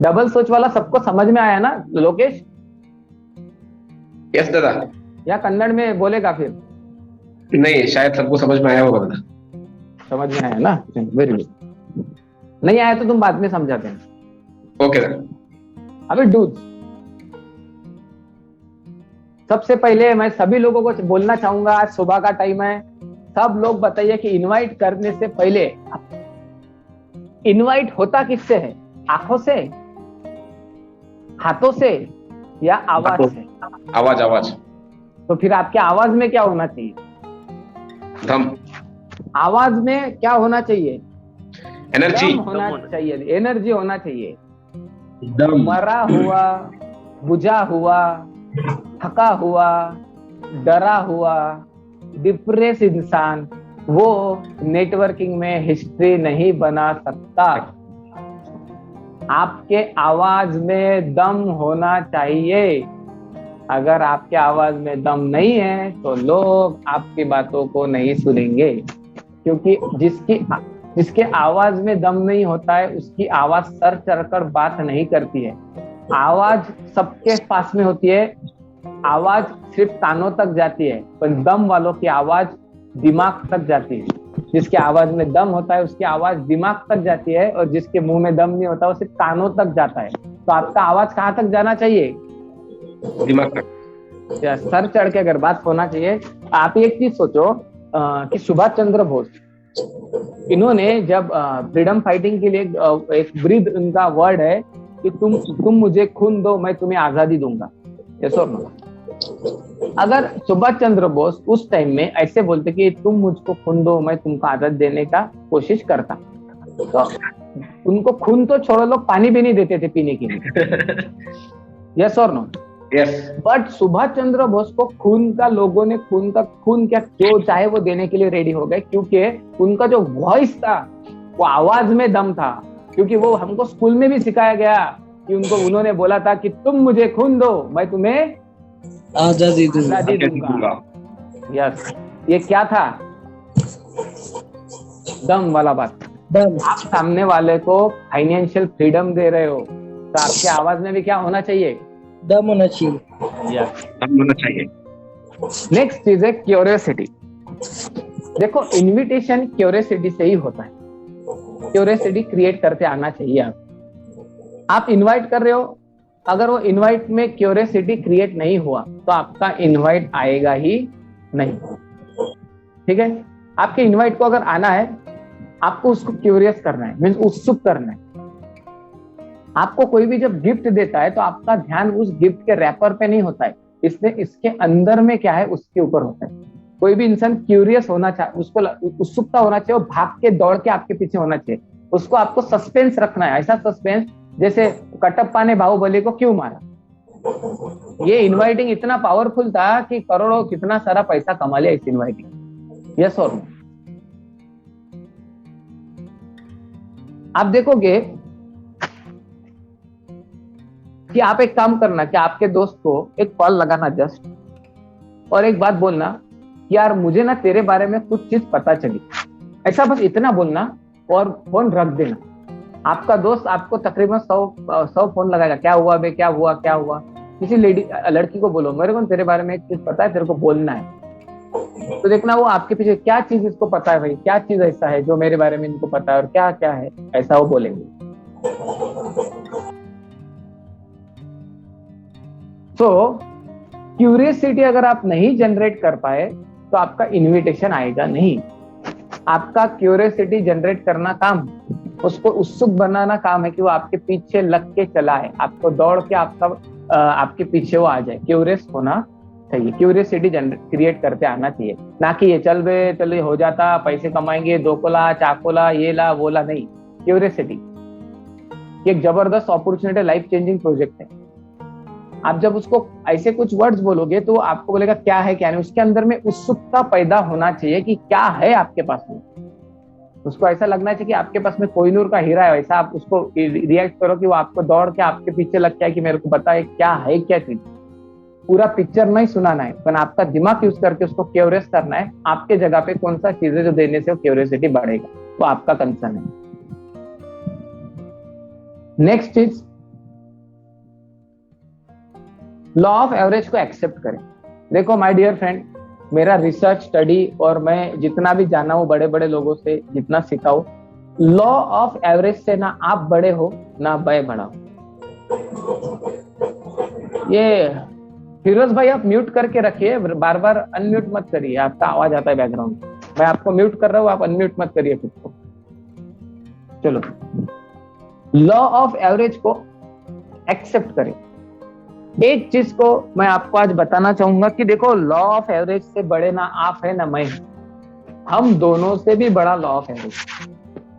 S3: डबल सोच वाला सबको समझ में आया ना लोकेश?
S4: यस दादा।
S3: या कन्नड़ में बोलेगा फिर?
S4: नहीं, शायद सबको समझ में आया होगा दादा।
S3: समझ में आया ना, वेरी गुड। नहीं आया तो तुम बाद में समझा देना।
S4: ओके दादा।
S3: अभी डूज, सबसे पहले मैं सभी लोगों को बोलना चाहूंगा, आज सुबह का टाइम है, सब लोग बताइए कि इनवाइट करने से पहले इनवाइट होता किससे है? आंखों से, हाथों से या आवाज से?
S4: आवाज। आवाज।
S3: तो फिर आपके आवाज में क्या होना चाहिए?
S4: दम।
S3: आवाज में क्या होना चाहिए?
S4: एनर्जी
S3: होना चाहिए, एनर्जी होना चाहिए।
S4: दम।
S3: मरा हुआ, बुझा हुआ, थका हुआ, डरा हुआ, डिप्रेस इंसान वो नेटवर्किंग में हिस्ट्री नहीं बना सकता। आपके आवाज में दम होना चाहिए। अगर आपके आवाज में दम नहीं है तो लोग आपकी बातों को नहीं सुनेंगे, क्योंकि जिसके आवाज में दम नहीं होता है उसकी आवाज सर चढ़कर बात नहीं करती है। आवाज सबके पास में होती है, आवाज सिर्फ कानों तक जाती है, पर दम वालों की आवाज दिमाग तक जाती है। जिसके आवाज में दम होता है उसकी आवाज दिमाग तक जाती है, और जिसके मुंह में दम नहीं होता वो सिर्फ कानों तक जाता है। तो आपका आवाज कहाँ तक जाना चाहिए?
S4: दिमाग तक।
S3: या सर चढ़ के अगर बात होना चाहिए। आप एक चीज सोचो कि सुभाष चंद्र बोस, इन्होंने जब फ्रीडम फाइटिंग के लिए एक ब्रीद उनका वर्ड है कि तुम मुझे खून दो मैं तुम्हें आजादी दूंगा। यस और नो? अगर सुभाष चंद्र बोस उस टाइम में ऐसे बोलते कि तुम मुझको खून दो मैं तुमको आजाद देने का कोशिश करता, तो उनको खून तो छोड़ो, लोग पानी भी नहीं देते थे पीने के लिए। यस और no?
S4: Yes.
S3: But Subhash Chandra Bose को खून का, लोगों ने खून क्या जो चाहे वो देने के लिए रेडी हो गए, क्योंकि उनका जो वॉइस था वो आवाज में दम था। क्योंकि वो हमको स्कूल में भी सिखाया गया कि उन्होंने बोला था कि तुम मुझे खून दो मैं तुम्हें आजादी दूंगा। यस, ये क्या था? दम वाला बात। आप सामने वाले को फाइनेंशियल फ्रीडम दे रहे हो तो आपके आवाज में भी क्या होना चाहिए? दम होना चाहिए। यस,
S4: दम होना चाहिए।
S3: नेक्स्ट चीज है क्यूरियोसिटी। देखो इनविटेशन क्यूरियोसिटी से ही होता है, क्यूरियोसिटी क्रिएट करते आना चाहिए। आप इनवाइट कर रहे हो, अगर वो इनवाइट में क्यूरियोसिटी क्रिएट नहीं हुआ तो आपका इनवाइट आएगा ही नहीं, ठीक है। आपके इनवाइट को अगर आना है, आपको उसको क्यूरियस करना है, मीन्स उत्सुक करना है। आपको कोई भी जब गिफ्ट देता है तो आपका ध्यान उस गिफ्ट के रैपर पे नहीं होता है, इसलिए इसके अंदर में क्या है उसके ऊपर होता है। कोई भी इंसान क्यूरियस होना चाहिए, उसको उत्सुकता होना चाहिए, वो भाग के दौड़ के आपके पीछे होना चाहिए। उसको आपको सस्पेंस रखना है, ऐसा सस्पेंस जैसे कटप्पा ने बाहुबली को क्यों मारा। ये इनवाइटिंग इतना पावरफुल था कि करोड़ों कितना सारा पैसा कमा लिया इस इनवाइटिंग। यस और नो? आप देखोगे कि आप एक काम करना कि आपके दोस्त को एक कॉल लगाना जस्ट, और एक बात बोलना कि यार मुझे ना तेरे बारे में कुछ चीज पता चली, ऐसा बस इतना बोलना और फोन रख देना। आपका दोस्त आपको तकरीबन 100 फोन लगाएगा, क्या हुआ बे, क्या हुआ क्या हुआ। किसी लड़की को बोलो मेरे को तेरे बारे में एक चीज पता है, तेरे को बोलना है, तो देखना वो आपके पीछे क्या चीज इसको पता है, भाई क्या चीज ऐसा है जो मेरे बारे में इनको पता है और क्या क्या है, ऐसा वो बोलेंगे। तो क्यूरियसिटी अगर आप नहीं जनरेट कर पाए तो आपका इनविटेशन आएगा नहीं। आपका क्यूरियसिटी जनरेट करना काम, उसको उत्सुक बनाना काम है कि वो आपके पीछे लग के चला है, आपको दौड़ के आपके पीछे वो आ जाए। क्यूरियस होना चाहिए, क्यूरियसिटी क्रिएट करते आना चाहिए, ना कि ये चल बे चल हो जाता पैसे कमाएंगे 2 कोला चाकोला ये ला वो ला, नहीं। क्यूरियसिटी कि एक जबरदस्त अपॉर्चुनिटी, लाइफ चेंजिंग प्रोजेक्ट है। आप जब उसको ऐसे कुछ वर्ड्स बोलोगे तो आपको बोलेगा क्या है क्या नहीं, उसके अंदर में उत्सुकता पैदा होना चाहिए कि क्या है आपके पास में। उसको ऐसा लगना चाहिए कि आपके पास में कोहिनूर का हीरा है, वैसा आप उसको रिएक्ट करो कि वो आपको दौड़ के आपके पीछे लग गया कि मेरे को बताए क्या है क्या चीज। पूरा पिक्चर नहीं सुनाना है, पर आपका दिमाग यूज करके उसको क्यूरियस करना है, आपके जगह पे कौन सा चीज है जो देने से वो क्यूरियोसिटी बढ़ेगा, वो आपका कंसर्न है। नेक्स्ट चीज, लॉ ऑफ एवरेज को एक्सेप्ट करें। देखो माय डियर फ्रेंड, मेरा रिसर्च स्टडी और मैं जितना भी जाना हूं बड़े बड़े लोगों से, जितना सीखा हूं, लॉ ऑफ एवरेज से ना आप बड़े हो ना मैं बड़ा हूं। ये फिरोज भाई आप म्यूट करके रखिए, बार बार अनम्यूट मत करिए, आपका आवाज आता है बैकग्राउंड। मैं आपको म्यूट कर रहा हूं, आप अनम्यूट मत करिए खुद को। चलो, लॉ ऑफ एवरेज को एक्सेप्ट करें। एक चीज को मैं आपको आज बताना चाहूंगा कि देखो, लॉ ऑफ एवरेज से बड़े ना आप है ना मैं, हम दोनों से भी बड़ा लॉ ऑफ एवरेज।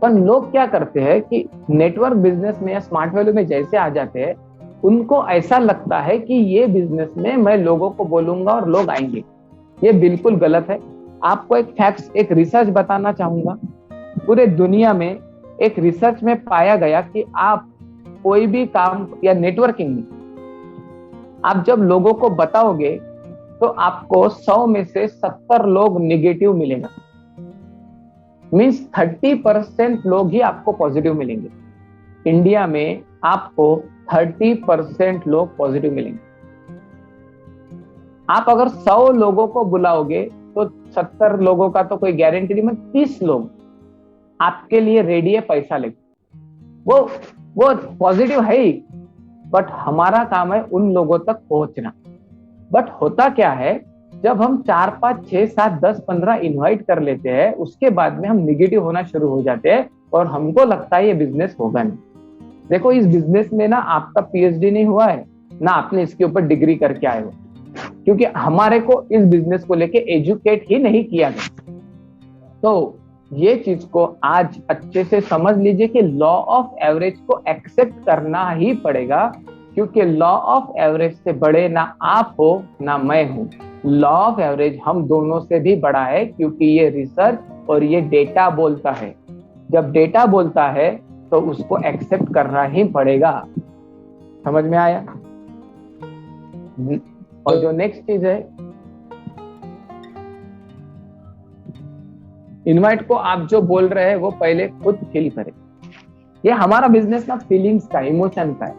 S3: पर लोग क्या करते हैं कि नेटवर्क बिजनेस में या स्मार्ट वैल्यू में जैसे आ जाते हैं, उनको ऐसा लगता है कि ये बिजनेस में मैं लोगों को बोलूंगा और लोग आएंगे। ये बिल्कुल गलत है। आपको एक फैक्ट्स, एक रिसर्च बताना चाहूंगा। पूरे दुनिया में एक रिसर्च में पाया गया कि आप कोई भी काम या नेटवर्किंग में आप जब लोगों को बताओगे तो आपको 100 में से 70 लोग निगेटिव मिलेगा। मींस 30% लोग ही आपको पॉजिटिव मिलेंगे। इंडिया में आपको 30% लोग पॉजिटिव मिलेंगे। आप अगर 100 लोगों को बुलाओगे तो 70 लोगों का तो कोई गारंटी नहीं, मतलब 30 लोग आपके लिए रेडी है पैसा लेके। वो पॉजिटिव है ही, बट हमारा काम है उन लोगों तक पहुंचना। बट होता क्या है, जब हम 4, 5, 6, 7, 10, 15 इनवाइट कर लेते हैं, उसके बाद में हम निगेटिव होना शुरू हो जाते हैं और हमको लगता है ये बिजनेस होगा नहीं। देखो, इस बिजनेस में ना आपका पीएचडी नहीं हुआ है, ना आपने इसके ऊपर डिग्री करके आए हो, क्योंकि हमारे को इस बिजनेस को लेके एजुकेट ही नहीं किया गया। तो ये चीज को आज अच्छे से समझ लीजिए कि लॉ ऑफ एवरेज को एक्सेप्ट करना ही पड़ेगा, क्योंकि लॉ ऑफ एवरेज से बड़े ना आप हो ना मैं हूं। लॉ ऑफ एवरेज हम दोनों से भी बड़ा है, क्योंकि ये रिसर्च और ये डेटा बोलता है। जब डेटा बोलता है तो उसको एक्सेप्ट करना ही पड़ेगा। समझ में आया? और जो नेक्स्ट चीज है, इनवाइट को आप जो बोल रहे हैं वो पहले खुद फील करें। ये हमारा बिजनेस ना फीलिंग्स का, इमोशन का है।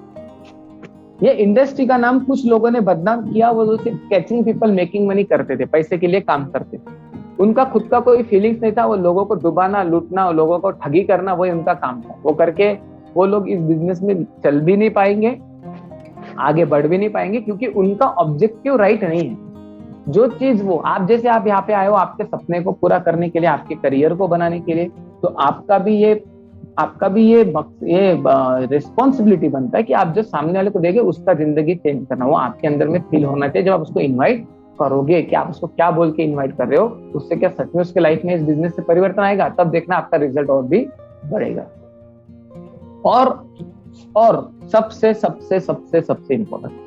S3: ये इंडस्ट्री का नाम कुछ लोगों ने बदनाम किया, वो सिर्फ कैचिंग पीपल मेकिंग मनी करते थे, पैसे के लिए काम करते थे। उनका खुद का कोई फीलिंग्स नहीं था। वो लोगों को डुबाना, लूटना, लोगों को ठगी करना, वही उनका काम था। वो करके वो लोग इस बिजनेस में चल भी नहीं पाएंगे, आगे बढ़ भी नहीं पाएंगे, क्योंकि उनका ऑब्जेक्टिव राइट नहीं है। जो चीज वो आप जैसे आप यहाँ पे आए हो आपके सपने को पूरा करने के लिए, आपके करियर को बनाने के लिए, तो आपका भी ये रिस्पॉन्सिबिलिटी बनता है कि आप जो सामने वाले को देखे उसका जिंदगी चेंज करना। वो आपके अंदर में फील होना चाहिए जब आप उसको इनवाइट करोगे कि आप उसको क्या बोल के इनवाइट कर रहे हो, उससे क्या सच में उसके लाइफ में इस बिजनेस से परिवर्तन आएगा, तब देखना आपका रिजल्ट और भी बढ़ेगा। और सबसे सबसे सबसे सबसे इंपॉर्टेंट,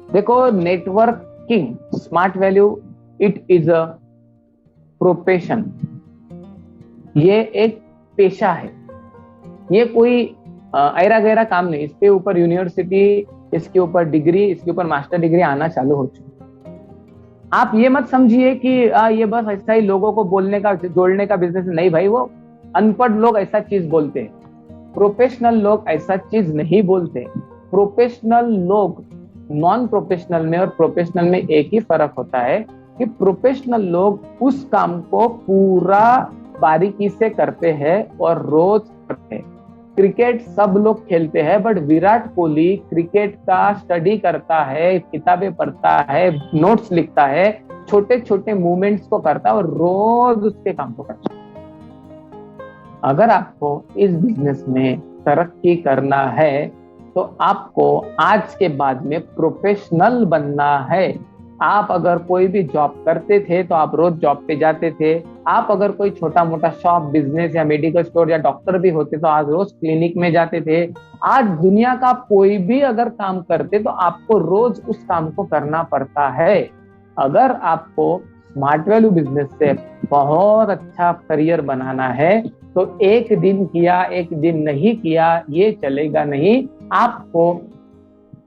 S3: देखो, networking smart value it is a profession. ये एक पेशा है, ये कोई ऐरा गैरा काम नहीं। इसके ऊपर यूनिवर्सिटी, इसके ऊपर डिग्री, इसके ऊपर मास्टर डिग्री आना चालू हो चुकी। आप ये मत समझिए कि ये बस ऐसा ही लोगों को बोलने का, जोड़ने का बिजनेस नहीं भाई। वो अनपढ़ लोग ऐसा चीज बोलते हैं, प्रोफेशनल लोग ऐसा चीज नहीं बोलते। प्रोफेशनल लोग नॉन प्रोफेशनल में और प्रोफेशनल में एक ही फर्क होता है कि प्रोफेशनल लोग उस काम को पूरा बारीकी से करते हैं और रोज करते हैं। क्रिकेट सब लोग खेलते हैं, बट विराट कोहली क्रिकेट का स्टडी करता है, किताबें पढ़ता है, नोट्स लिखता है, छोटे छोटे मूवमेंट्स को करता है और रोज उसके काम को करता है। अगर आपको इस बिजनेस में तरक्की करना है तो आपको आज के बाद में प्रोफेशनल बनना है। आप अगर कोई भी जॉब करते थे तो आप रोज जॉब पे जाते थे। आप अगर कोई छोटा मोटा शॉप बिजनेस या मेडिकल स्टोर या डॉक्टर भी होते तो आज रोज क्लिनिक में जाते थे। आज दुनिया का कोई भी अगर काम करते तो आपको रोज उस काम को करना पड़ता है। अगर आपको स्मार्ट वैल्यू बिजनेस से बहुत अच्छा करियर बनाना है तो एक दिन किया एक दिन नहीं किया ये चलेगा नहीं। आपको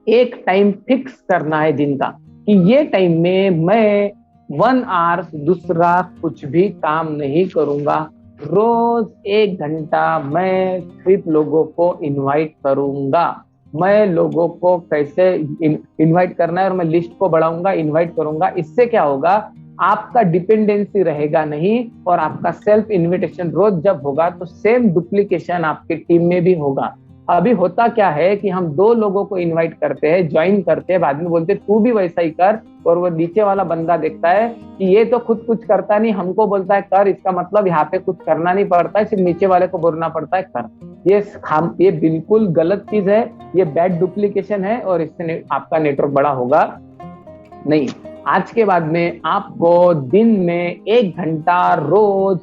S3: एक टाइम फिक्स करना है दिन का कि ये टाइम में मैं 1 आवर दूसरा कुछ भी काम नहीं करूंगा। रोज 1 घंटा मैं सिर्फ लोगों को इनवाइट करूंगा। मैं लोगों को कैसे इनवाइट करना है और मैं लिस्ट को बढ़ाऊंगा, इनवाइट करूंगा। इससे क्या होगा, आपका डिपेंडेंसी रहेगा नहीं और आपका सेल्फ इन्विटेशन रोज जब होगा तो सेम डुप्लीकेशन आपके टीम में भी होगा। अभी होता क्या है कि हम 2 लोगों को इनवाइट करते हैं, ज्वाइन करते हैं, बाद में बोलते तू भी वैसा ही कर, और वो नीचे वाला बंदा देखता है कि ये तो खुद कुछ करता नहीं, हमको बोलता है कर, इसका मतलब यहाँ पे कुछ करना नहीं पड़ता है, सिर्फ नीचे वाले को बोलना पड़ता है कर। ये बिल्कुल गलत चीज है, ये बैड डुप्लीकेशन है और इससे आपका नेटवर्क बड़ा होगा नहीं। आज के बाद में आपको दिन में 1 घंटा रोज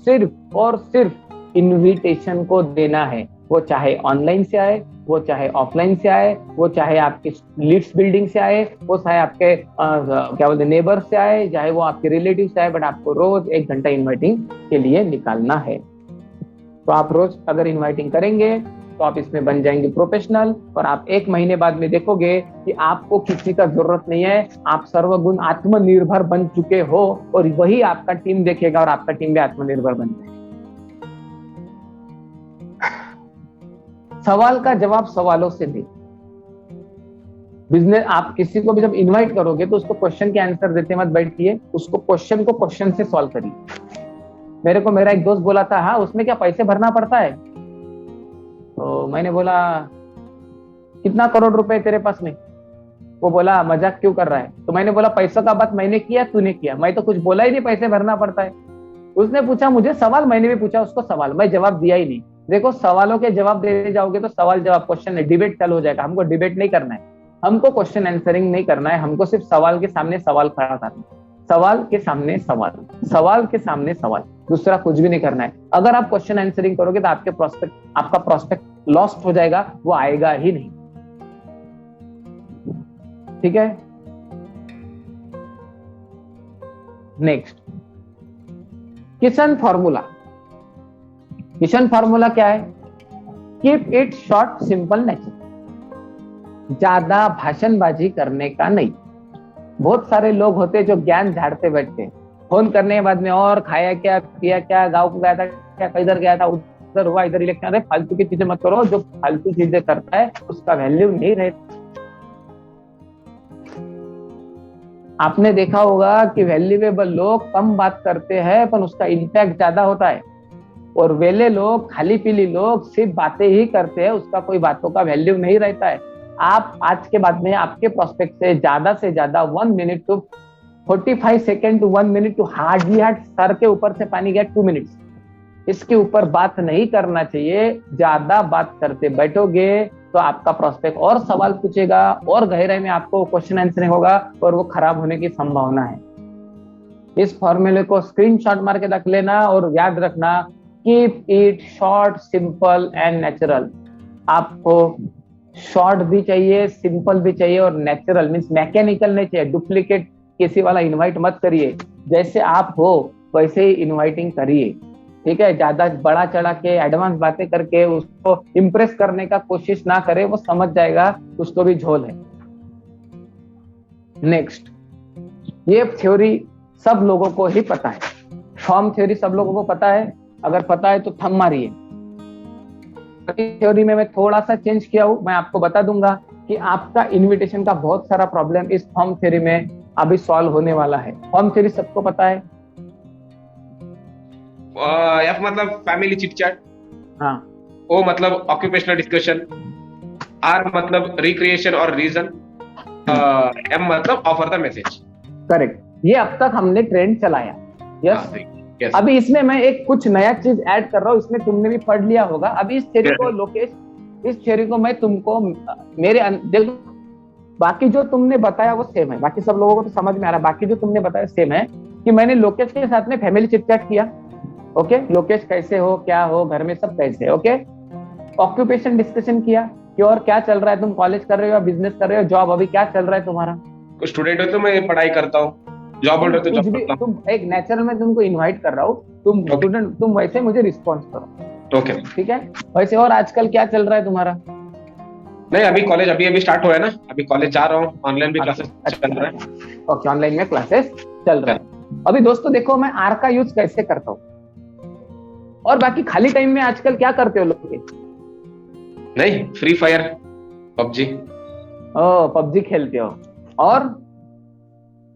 S3: सिर्फ इन्विटेशन को देना है। वो चाहे ऑनलाइन से आए, वो चाहे ऑफलाइन से आए, वो चाहे आपके लीड्स बिल्डिंग से आए, वो चाहे आपके क्या बोलते नेबर से आए, चाहे वो आपके रिलेटिव से आए, बट आपको रोज 1 घंटा इन्वाइटिंग के लिए निकालना है। तो आप रोज अगर इन्वाइटिंग करेंगे तो आप इसमें बन जाएंगे प्रोफेशनल, और आप 1 महीने बाद में देखोगे कि आपको किसी का जरूरत नहीं है, आप सर्वगुण आत्मनिर्भर बन चुके हो, और वही आपका टीम देखेगा और आपका टीम भी आत्मनिर्भर बन जाएगा। सवाल का जवाब सवालों से दे। बिजनेस, आप किसी को भी जब इनवाइट करोगे तो उसको क्वेश्चन के आंसर देते मत बैठिए, उसको क्वेश्चन को क्वेश्चन से सॉल्व करिए। मेरे को मेरा एक दोस्त बोला था, हाँ उसमें क्या पैसे भरना पड़ता है? तो मैंने बोला कितना करोड़ रुपए तेरे पास में? वो बोला मजाक क्यों कर रहा है? तो मैंने बोला पैसों का बात मैंने किया तूने किया, मैं तो कुछ बोला ही नहीं पैसे भरना पड़ता है। उसने पूछा मुझे सवाल, मैंने भी पूछा उसको सवाल, मैं जवाब दिया ही नहीं। देखो सवालों के जवाब देने जाओगे तो सवाल जवाब क्वेश्चन है, डिबेट चालू हो जाएगा। हमको डिबेट नहीं करना है, हमको क्वेश्चन आंसरिंग नहीं करना है, हमको सिर्फ सवाल के सामने सवाल खड़ा करना है। सवाल के सामने सवाल, सवाल के सामने सवाल, दूसरा कुछ भी नहीं करना है। अगर आप क्वेश्चन आंसरिंग करोगे तो आपका प्रोस्पेक्ट लॉस्ट हो जाएगा, वो आएगा ही नहीं। ठीक है, next Kishan formula. Kishan formula क्या है? Keep it short simple natural. ज्यादा भाषणबाजी करने का नहीं। बहुत सारे लोग होते हैं जो ज्ञान झाड़ते बैठते हैं, फोन करने के बाद में और खाया क्या, पिया क्या, गाँव को गया था क्या, इधर गया था, उधर हुआ, इधर इलेक्शन। अरे फालतू की चीजें मत करो, जो फालतू चीजें करता है उसका वैल्यू नहीं रहता। आपने देखा होगा कि वैल्यूएबल लोग कम बात करते हैं पर उसका इम्पैक्ट ज्यादा होता है, और वेले लोग, खाली पीली लोग सिर्फ बातें ही करते हैं, उसका कोई बातों का वैल्यू नहीं रहता है। आप आज के बाद में आपके प्रोस्पेक्ट से ज्यादा 1 minute to 45 second to 1 minute to hardly sir के ऊपर से पानी गया 2 मिनट्स, इसके ऊपर बात नहीं करना चाहिए। ज्यादा बात करते बैठोगे तो आपका प्रोस्पेक्ट और सवाल पूछेगा और गहराई में आपको क्वेश्चन आंसरिंग होगा और वो खराब होने की संभावना है। इस फॉर्मूले को स्क्रीनशॉट मार के रख लेना और याद रखना, keep it short simple and natural. आपको शॉर्ट भी चाहिए, सिंपल भी चाहिए, और नेचुरल मीन्स मैकेनिकल नहीं चाहिए। डुप्लीकेट किसी वाला इनवाइट मत करिए, जैसे आप हो वैसे ही इनवाइटिंग करिए। ठीक है, ज्यादा बड़ा चढ़ा के एडवांस बातें करके उसको इम्प्रेस करने का कोशिश ना करे, वो समझ जाएगा उसको भी झोल है। नेक्स्ट, ये थ्योरी सब लोगों को ही पता है, फॉर्म थ्योरी सब लोगों को पता है। अगर पता है तो थंब मारिए। थ्योरी में मैं थोड़ा सा चेंज किया हूं, मैं आपको बता दूंगा कि आपका इनविटेशन का बहुत सारा प्रॉब्लम इस फॉर्म थ्योरी में अभी सॉल्व होने वाला है। फॉर्म थ्योरी सबको पता है?
S4: एफ मतलब फैमिली चिट चैट,
S3: हाँ।
S4: ओ मतलब ऑक्यूपेशनल डिस्कशन, आर मतलब रिक्रिएशन और रीजन, एम मतलब ऑफर द मैसेज।
S3: करेक्ट, ये अब तक हमने ट्रेंड चलाया। Yes,
S4: yes.
S3: अभी इसमें मैं एक कुछ नया चीज ऐड कर रहा हूँ, इसमें तुमने भी पढ़ लिया होगा। अभी इस थ्योरी को लोकेश, इस थ्योरी को मैं तुमको मेरे देखो बाकी जो तुमने बताया वो सेम है, बाकी सब लोगों को तो समझ में आ रहा है, बाकी जो तुमने बताया सेम है कि मैंने लोकेश के साथ में फैमिली चिट चैट किया, ओके, लोकेश कैसे हो, क्या हो, घर में सब कैसे, ओके, ऑक्यूपेशन डिस्कशन किया कि और क्या चल रहा है, तुम कॉलेज कर रहे हो या बिजनेस कर रहे हो, जॉब अभी क्या चल रहा है तुम्हारा,
S4: कुछ स्टूडेंट हो तो मैं पढ़ाई करता हूँ, जॉब होल्डर तो
S3: कुछ
S4: जॉब
S3: भी,
S4: करता
S3: तुम एक नेचुरल में तुमको इनवाइट कर रहा हूँ, तुम
S4: Okay.
S3: स्टूडेंट, तुम वैसे मुझे रिस्पॉन्स करो,
S4: हूँ। ओके,
S3: ठीक है। वैसे और आजकल क्या चल रहा है तुम्हारा?
S4: नहीं अभी कॉलेज अभी स्टार्ट हुआ है ना, अभी कॉलेज जा रहा हूँ, ऑनलाइन भी क्लासेस चल रहा है।
S3: ओके, ऑनलाइन में क्लासेस चल रहा है। अभी दोस्तों देखो मैं आर का यूज कैसे करता हूँ, और बाकी खाली टाइम में आजकल क्या करते हो लोग?
S4: नहीं, फ्री फायर, पबजी,
S3: पबजी खेलते हो, और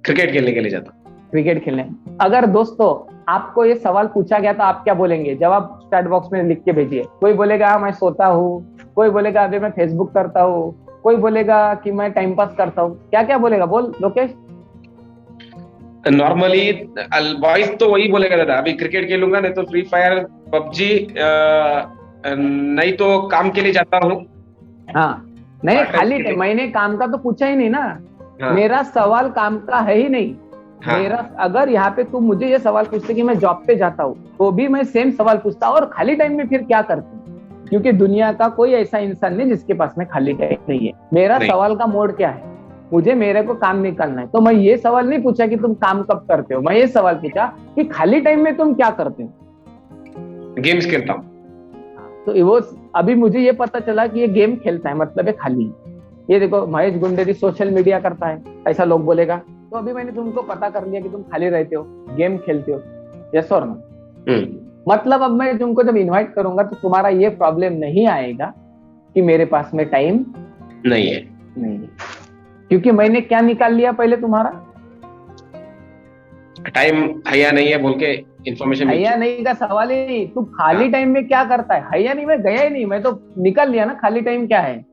S4: क्रिकेट खेलने के लिए जाता हूँ।
S3: क्रिकेट खेलने। अगर दोस्तों आपको ये सवाल पूछा गया तो आप क्या बोलेंगे? जवाब चैट बॉक्स में लिख के भेजिए। कोई बोलेगा मैं सोता हूँ, कोई बोलेगा अभी मैं फेसबुक करता हूँ, कोई बोलेगा कि मैं टाइम पास करता हूँ। क्या क्या बोलेगा, बोल लोकेश।
S4: नॉर्मली बॉयज तो वही बोलेगा दादा, अभी क्रिकेट खेलूंगा, नहीं तो फ्री फायर, पबजी, नहीं तो काम के लिए जाता हूँ।
S3: हाँ, नहीं खाली टाइम, मैंने काम का तो पूछा ही नहीं ना।
S4: हाँ,
S3: मेरा सवाल काम का है ही नहीं।
S4: हाँ,
S3: मेरा, अगर यहाँ पे तुम मुझे ये सवाल पूछते कि मैं जॉब पे जाता हूँ तो भी मैं सेम सवाल पूछता, और खाली टाइम में फिर क्या करते हूँ, क्योंकि दुनिया का कोई ऐसा इंसान नहीं जिसके पास में खाली टाइम नहीं है। मेरा
S4: नहीं।
S3: सवाल का मोड क्या है, मुझे मेरे को काम निकालना है। तो मैं ये सवाल नहीं पूछा कि तुम काम कब करते हो, मैं ये सवाल पूछा कि खाली टाइम में तुम क्या करते हो।
S4: गेम्स खेलता हूँ।
S3: तो वो अभी मुझे ये पता चला कि ये गेम खेलता है, मतलब है खाली। ये देखो महेश गुंडेरी सोशल मीडिया करता है, ऐसा लोग बोलेगा। तो अभी मैंने तुमको पता कर लिया कि तुम खाली रहते हो, गेम खेलते हो, यस और नो। मतलब अब मैं तुमको जब इनवाइट करूंगा तो तुम्हारा ये प्रॉब्लम नहीं आएगा कि मेरे पास में टाइम
S4: नहीं है,
S3: नहीं, क्योंकि मैंने क्या निकाल लिया पहले, तुम्हारा
S4: टाइम है या नहीं है बोल के इन्फॉर्मेशन।
S3: है या नहीं का सवाल ही नहीं। तू खाली टाइम में क्या करता है या नहीं, मैं गया ही नहीं, मैं तो निकाल लिया ना खाली टाइम क्या है।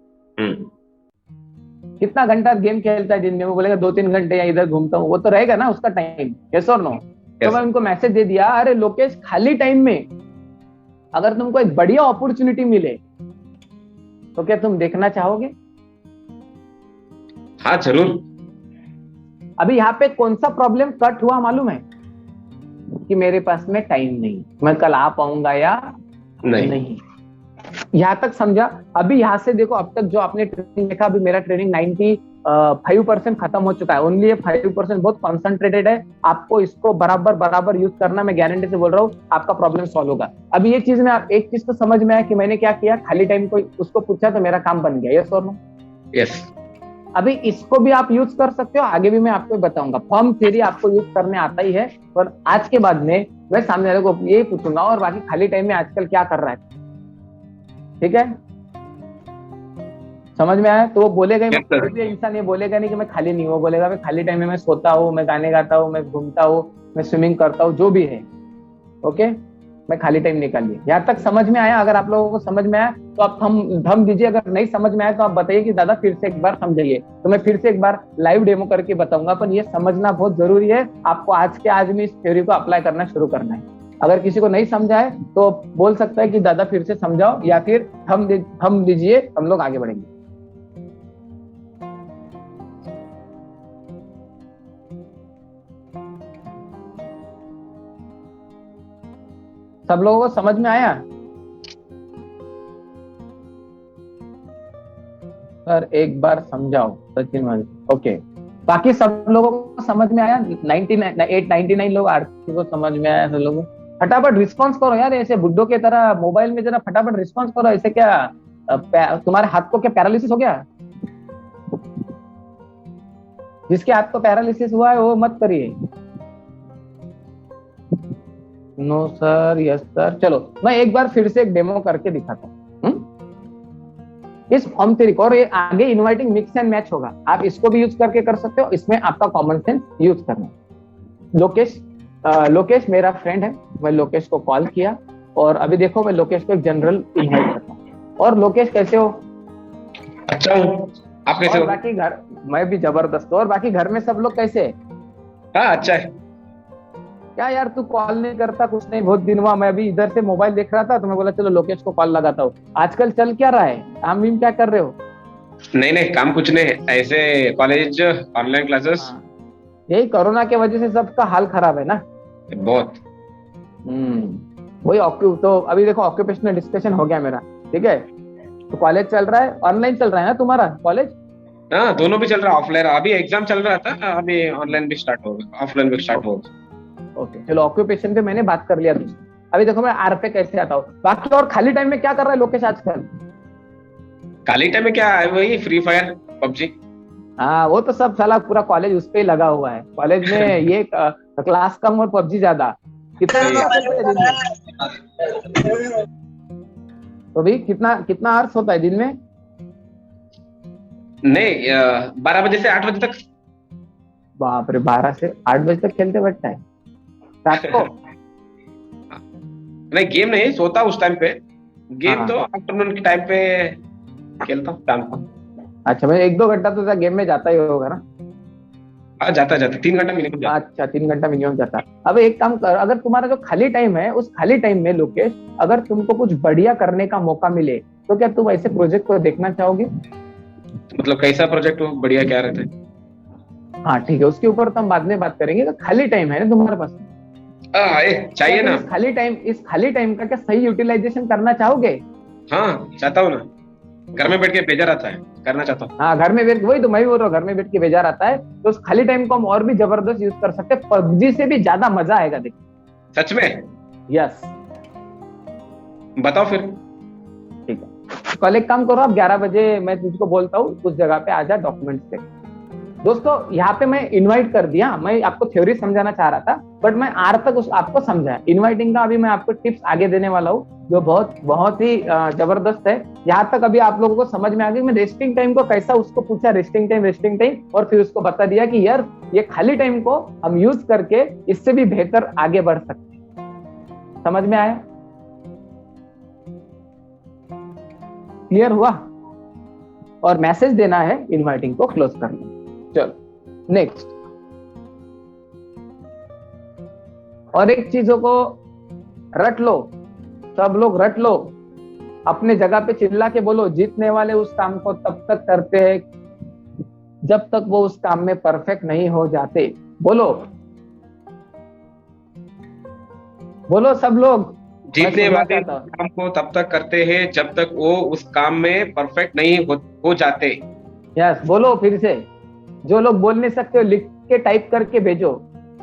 S3: कितना घंटा गेम खेलता है दिन में, वो बोलेगा 2-3 घंटे या इधर घूमता हूँ, वो तो रहेगा ना उसका टाइम, यस और नो। तो मैं उनको मैसेज दे दिया, अरे लोकेश खाली टाइम में अगर तुमको एक बढ़िया अपॉर्चुनिटी मिले तो क्या तुम देखना चाहोगे?
S4: हाँ जरूर।
S3: अभी यहाँ पे कौन सा प्रॉब्लम कट हुआ मालूम है? कि मेरे पास में टाइम नहीं, मैं कल आ पाऊंगा या नहीं। यहाँ तक समझा। अभी यहाँ से देखो, अब तक जो आपने ट्रेनिंग देखा, अभी मेरा ट्रेनिंग 95% खत्म हो चुका है। ओनली 5% बहुत कॉन्सेंट्रेटेड है। आपको इसको बराबर यूज करना, मैं गारंटी से बोल रहा हूँ, आपका प्रॉब्लम सॉल्व होगा। अभी ये चीज में आप एक चीज तो समझ में आया कि मैंने क्या किया, खाली टाइम को उसको पूछा तो मेरा काम बन गया, यस और नो।
S4: यस।
S3: अभी इसको भी आप यूज कर सकते हो, आगे भी मैं आपको बताऊंगा। फॉर्म थ्योरी आपको यूज करने आता ही है, पर आज के बाद में मैं सामने वाले को यही पूछूंगा, और बाकी खाली टाइम में आजकल क्या कर रहा है, ठीक है? समझ में आया? तो वो बोलेगा ही, कोई इंसान ये बोलेगा नहीं कि मैं खाली नहीं हूँ, वो बोलेगा मैं खाली टाइम में मैं सोता हूँ, मैं गाने गाता हूँ, मैं घूमता हूँ, मैं स्विमिंग करता हूँ, जो भी है, ओके, मैं खाली टाइम निकालिए। यहाँ तक समझ में आया? अगर आप लोगों को समझ में आया तो आप थम दीजिए, अगर नहीं समझ में आया तो आप बताइए कि दादा फिर से एक बार समझाइए, तो मैं फिर से एक बार लाइव डेमो करके बताऊंगा। पर ये समझना बहुत जरूरी है, आपको आज के आज में इस थ्योरी को अप्लाई करना शुरू करना है। अगर किसी को नहीं समझा है तो बोल सकता है कि दादा फिर से समझाओ, या फिर थम दीजिए, हम लोग आगे बढ़ेंगे। सब लोगों को समझ में आया? सर एक बार समझाओ सचिन भाई, ओके। बाकी सब लोगों को समझ में आया? 99 लोग आरती को समझ में आया? सब लोगों फटाफट रिस्पांस करो यार, ऐसे बुड्ढों की तरह मोबाइल में जरा फटाफट रिस्पांस करो। ऐसे क्या तुम्हारे हाथ को क्या पैरालिसिस हो गया? जिसके हाथ को पैरालिसिस हुआ है वो मत करिए। No sir, yes sir. चलो मैं एक बार फिर से एक डेमो करके दिखाता हूँ इस फॉर्म थ्योरी को, और ये आगे इनवाइटिंग मिक्स एंड मैच होगा, आप इसको भी यूज करके कर सकते हो। इसमें आपका कॉमन सेंस यूज करना। लोकेश मेरा फ्रेंड है, मैं लोकेश को कॉल किया, और अभी देखो मैं लोकेश को एक जनरल इनवाइट करता हूँ। और लोकेश कैसे हो?
S4: अच्छा हूँ, आप कैसे हो?
S3: बाकी घर, मैं भी जबरदस्त हूँ। और बाकी घर में सब लोग कैसे है?
S4: हाँ अच्छा है।
S3: क्या यार तू कॉल नहीं करता, कुछ नहीं, बहुत दिन हुआ। मैं अभी इधर से मोबाइल देख रहा था तो मैं बोला चलो लोकेश को कॉल लगाता हूँ। आजकल चल क्या रहा है, काम कर रहे हो?
S4: नहीं नहीं, काम कुछ नहीं है, ऐसे कॉलेज ऑनलाइन क्लासेस।
S3: हाँ, यही कोरोना के वजह से सबका हाल खराब है ना।
S4: बहुत।
S3: वही तो अभी देखो ऑक्यूपेशनल डिस्कशन हो गया मेरा, ठीक है। तो कॉलेज चल रहा है, ऑनलाइन चल रहा है ना तुम्हारा कॉलेज?
S4: हाँ, दोनों भी चल रहा है, ऑफलाइन अभी एग्जाम चल रहा था, अभी ऑनलाइन भी स्टार्ट होगा, ऑफलाइन भी स्टार्ट होगा।
S3: ओके चलो, ऑक्यूपेशन पे मैंने बात कर लिया तुमसे। अभी देखो मैं आर पे कैसे आता हूँ। बाकी और खाली टाइम में क्या कर रहा है लोकेश आजकल?
S4: खाली टाइम में क्या है, वही फ्री फायर, पबजी।
S3: हाँ वो तो सब साला पूरा कॉलेज उस पे ही लगा हुआ है। कॉलेज में ये क्लास कम और पबजी ज्यादा। कितना तो भी कितना कितना आवर्स होता है दिन में?
S4: नहीं, 12 बजे से 8 बजे तक।
S3: बाप रे, 12 से 8 बजे तक खेलते बैठता है रात को?
S4: नहीं, गेम नहीं, सोता उस टाइम पे। गेम
S3: हाँ।
S4: तो आफ्टरनून के टाइम पे खेलता हूँ, शाम को।
S3: अच्छा, मैं 1-2 घंटा तो गेम में जाता ही होगा ना?
S4: हाँ, जाता 3 घंटा मिनिमम जाता।
S3: अच्छा, 3 घंटा मिनिमम जाता है। अब एक काम कर, अगर तुम्हारा जो खाली टाइम है उस खाली टाइम में लोकेश, अगर तुमको कुछ बढ़िया करने का मौका मिले तो क्या तुम ऐसे प्रोजेक्ट को देखना चाहोगे?
S4: मतलब कैसा प्रोजेक्ट हो, बढ़िया क्या रहता है?
S3: हाँ ठीक है, उसके ऊपर तो हम बाद में बात करेंगे। तो खाली टाइम है ना तुम्हारे पास,
S4: चाहिए ना।
S3: इस खाली टाइम का क्या सही यूटिलाइजेशन करना चाहोगे?
S4: हाँ, चाहता हूँ ना। घर में बैठ के बेजार आता है, करना चाहता हूँ।
S3: हाँ, घर में बैठ, वही तो मैं भी बोल रहा हूँ, घर में बैठ के बेजार आता है। तो उस खाली टाइम को हम और भी जबरदस्त यूज कर सकते हैं, पबजी से भी ज्यादा मजा आएगा। देखिए
S4: सच में?
S3: यस,
S4: बताओ फिर।
S3: ठीक है। कल एक काम करो, आप 11 बजे मैं तुझको बोलता हूँ उस जगह पे आजा डॉक्यूमेंट्स लेके। दोस्तों यहाँ पे मैं इनवाइट कर दिया, मैं आपको थ्योरी समझाना चाह रहा था बट मैं आर तक आपको समझाया। इनवाइटिंग का अभी मैं आपको टिप्स आगे देने वाला हूँ जो बहुत बहुत ही जबरदस्त है। यहाँ तक अभी आप लोगों को समझ में आ गई। मैं रेस्टिंग टाइम को कैसा उसको पूछा, रेस्टिंग टाइम, और फिर उसको बता दिया कि यार ये खाली टाइम को हम यूज करके इससे भी बेहतर आगे बढ़ सकते हैं। समझ में आया? क्लियर हुआ? और मैसेज देना है इनवाइटिंग को क्लोज करना। चलो नेक्स्ट। और एक चीजों को रट लो, सब लोग रट लो, अपने जगह पे चिल्ला के बोलो, जीतने वाले उस काम को तब तक करते हैं जब तक वो उस काम में परफेक्ट नहीं हो जाते। बोलो बोलो सब लोग।
S4: जीतने वाले काम को तब तक करते हैं जब तक वो उस काम में परफेक्ट नहीं हो जाते।
S3: यस, बोलो फिर से। जो लोग बोल नहीं सकते हो लिख के टाइप करके भेजो।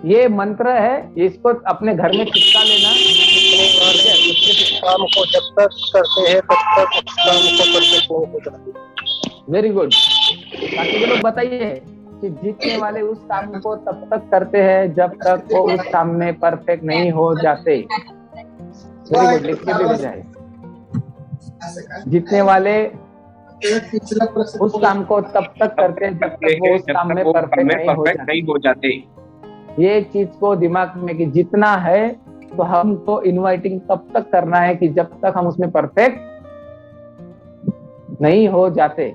S3: ये मंत्र है, इसको अपने घर में चिपका लेना।
S1: काम को जब तक करते हैं तब तक उस काम को परफेक्ट नहीं हो जाते।
S3: Very good. बाकी के लोग बताइए कि जीतने वाले उस काम को तब तक करते हैं जब तक वो उस काम में परफेक्ट नहीं हो जाते। वेरी गुड, लिख के भी भेजाए। जीतने वाले उस काम को तब तक करते हैं जब तक वो उस काम में परफेक्ट नहीं हो जाते। ये चीज को दिमाग में कि जितना है तो हमको इनवाइटिंग तब तक करना है कि जब तक हम उसमें परफेक्ट नहीं हो जाते।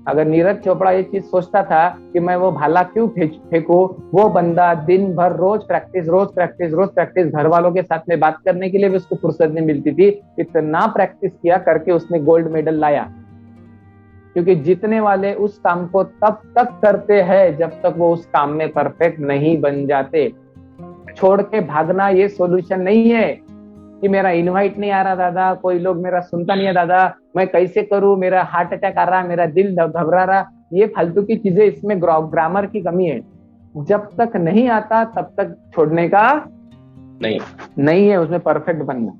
S3: अगर नीरज चोपड़ा ये चीज सोचता था कि मैं वो भाला क्यों फेंकूं, वो बंदा दिन भर रोज प्रैक्टिस घर वालों के साथ में बात करने के लिए भी उसको फुर्सत नहीं मिलती थी। इतना प्रैक्टिस किया करके उसने गोल्ड मेडल लाया। क्योंकि जीतने वाले उस काम को तब तक करते हैं जब तक वो उस काम में परफेक्ट नहीं बन जाते। छोड़ के भागना ये सॉल्यूशन नहीं है कि मेरा इनवाइट नहीं आ रहा दादा, कोई लोग मेरा सुनता नहीं है दादा, मैं कैसे करूं, मेरा हार्ट अटैक आ रहा, मेरा दिल घबरा रहा। ये फालतू की चीजें, इसमें ग्रामर की कमी है। जब तक नहीं आता तब तक छोड़ने का नहीं है, उसमें परफेक्ट बनना।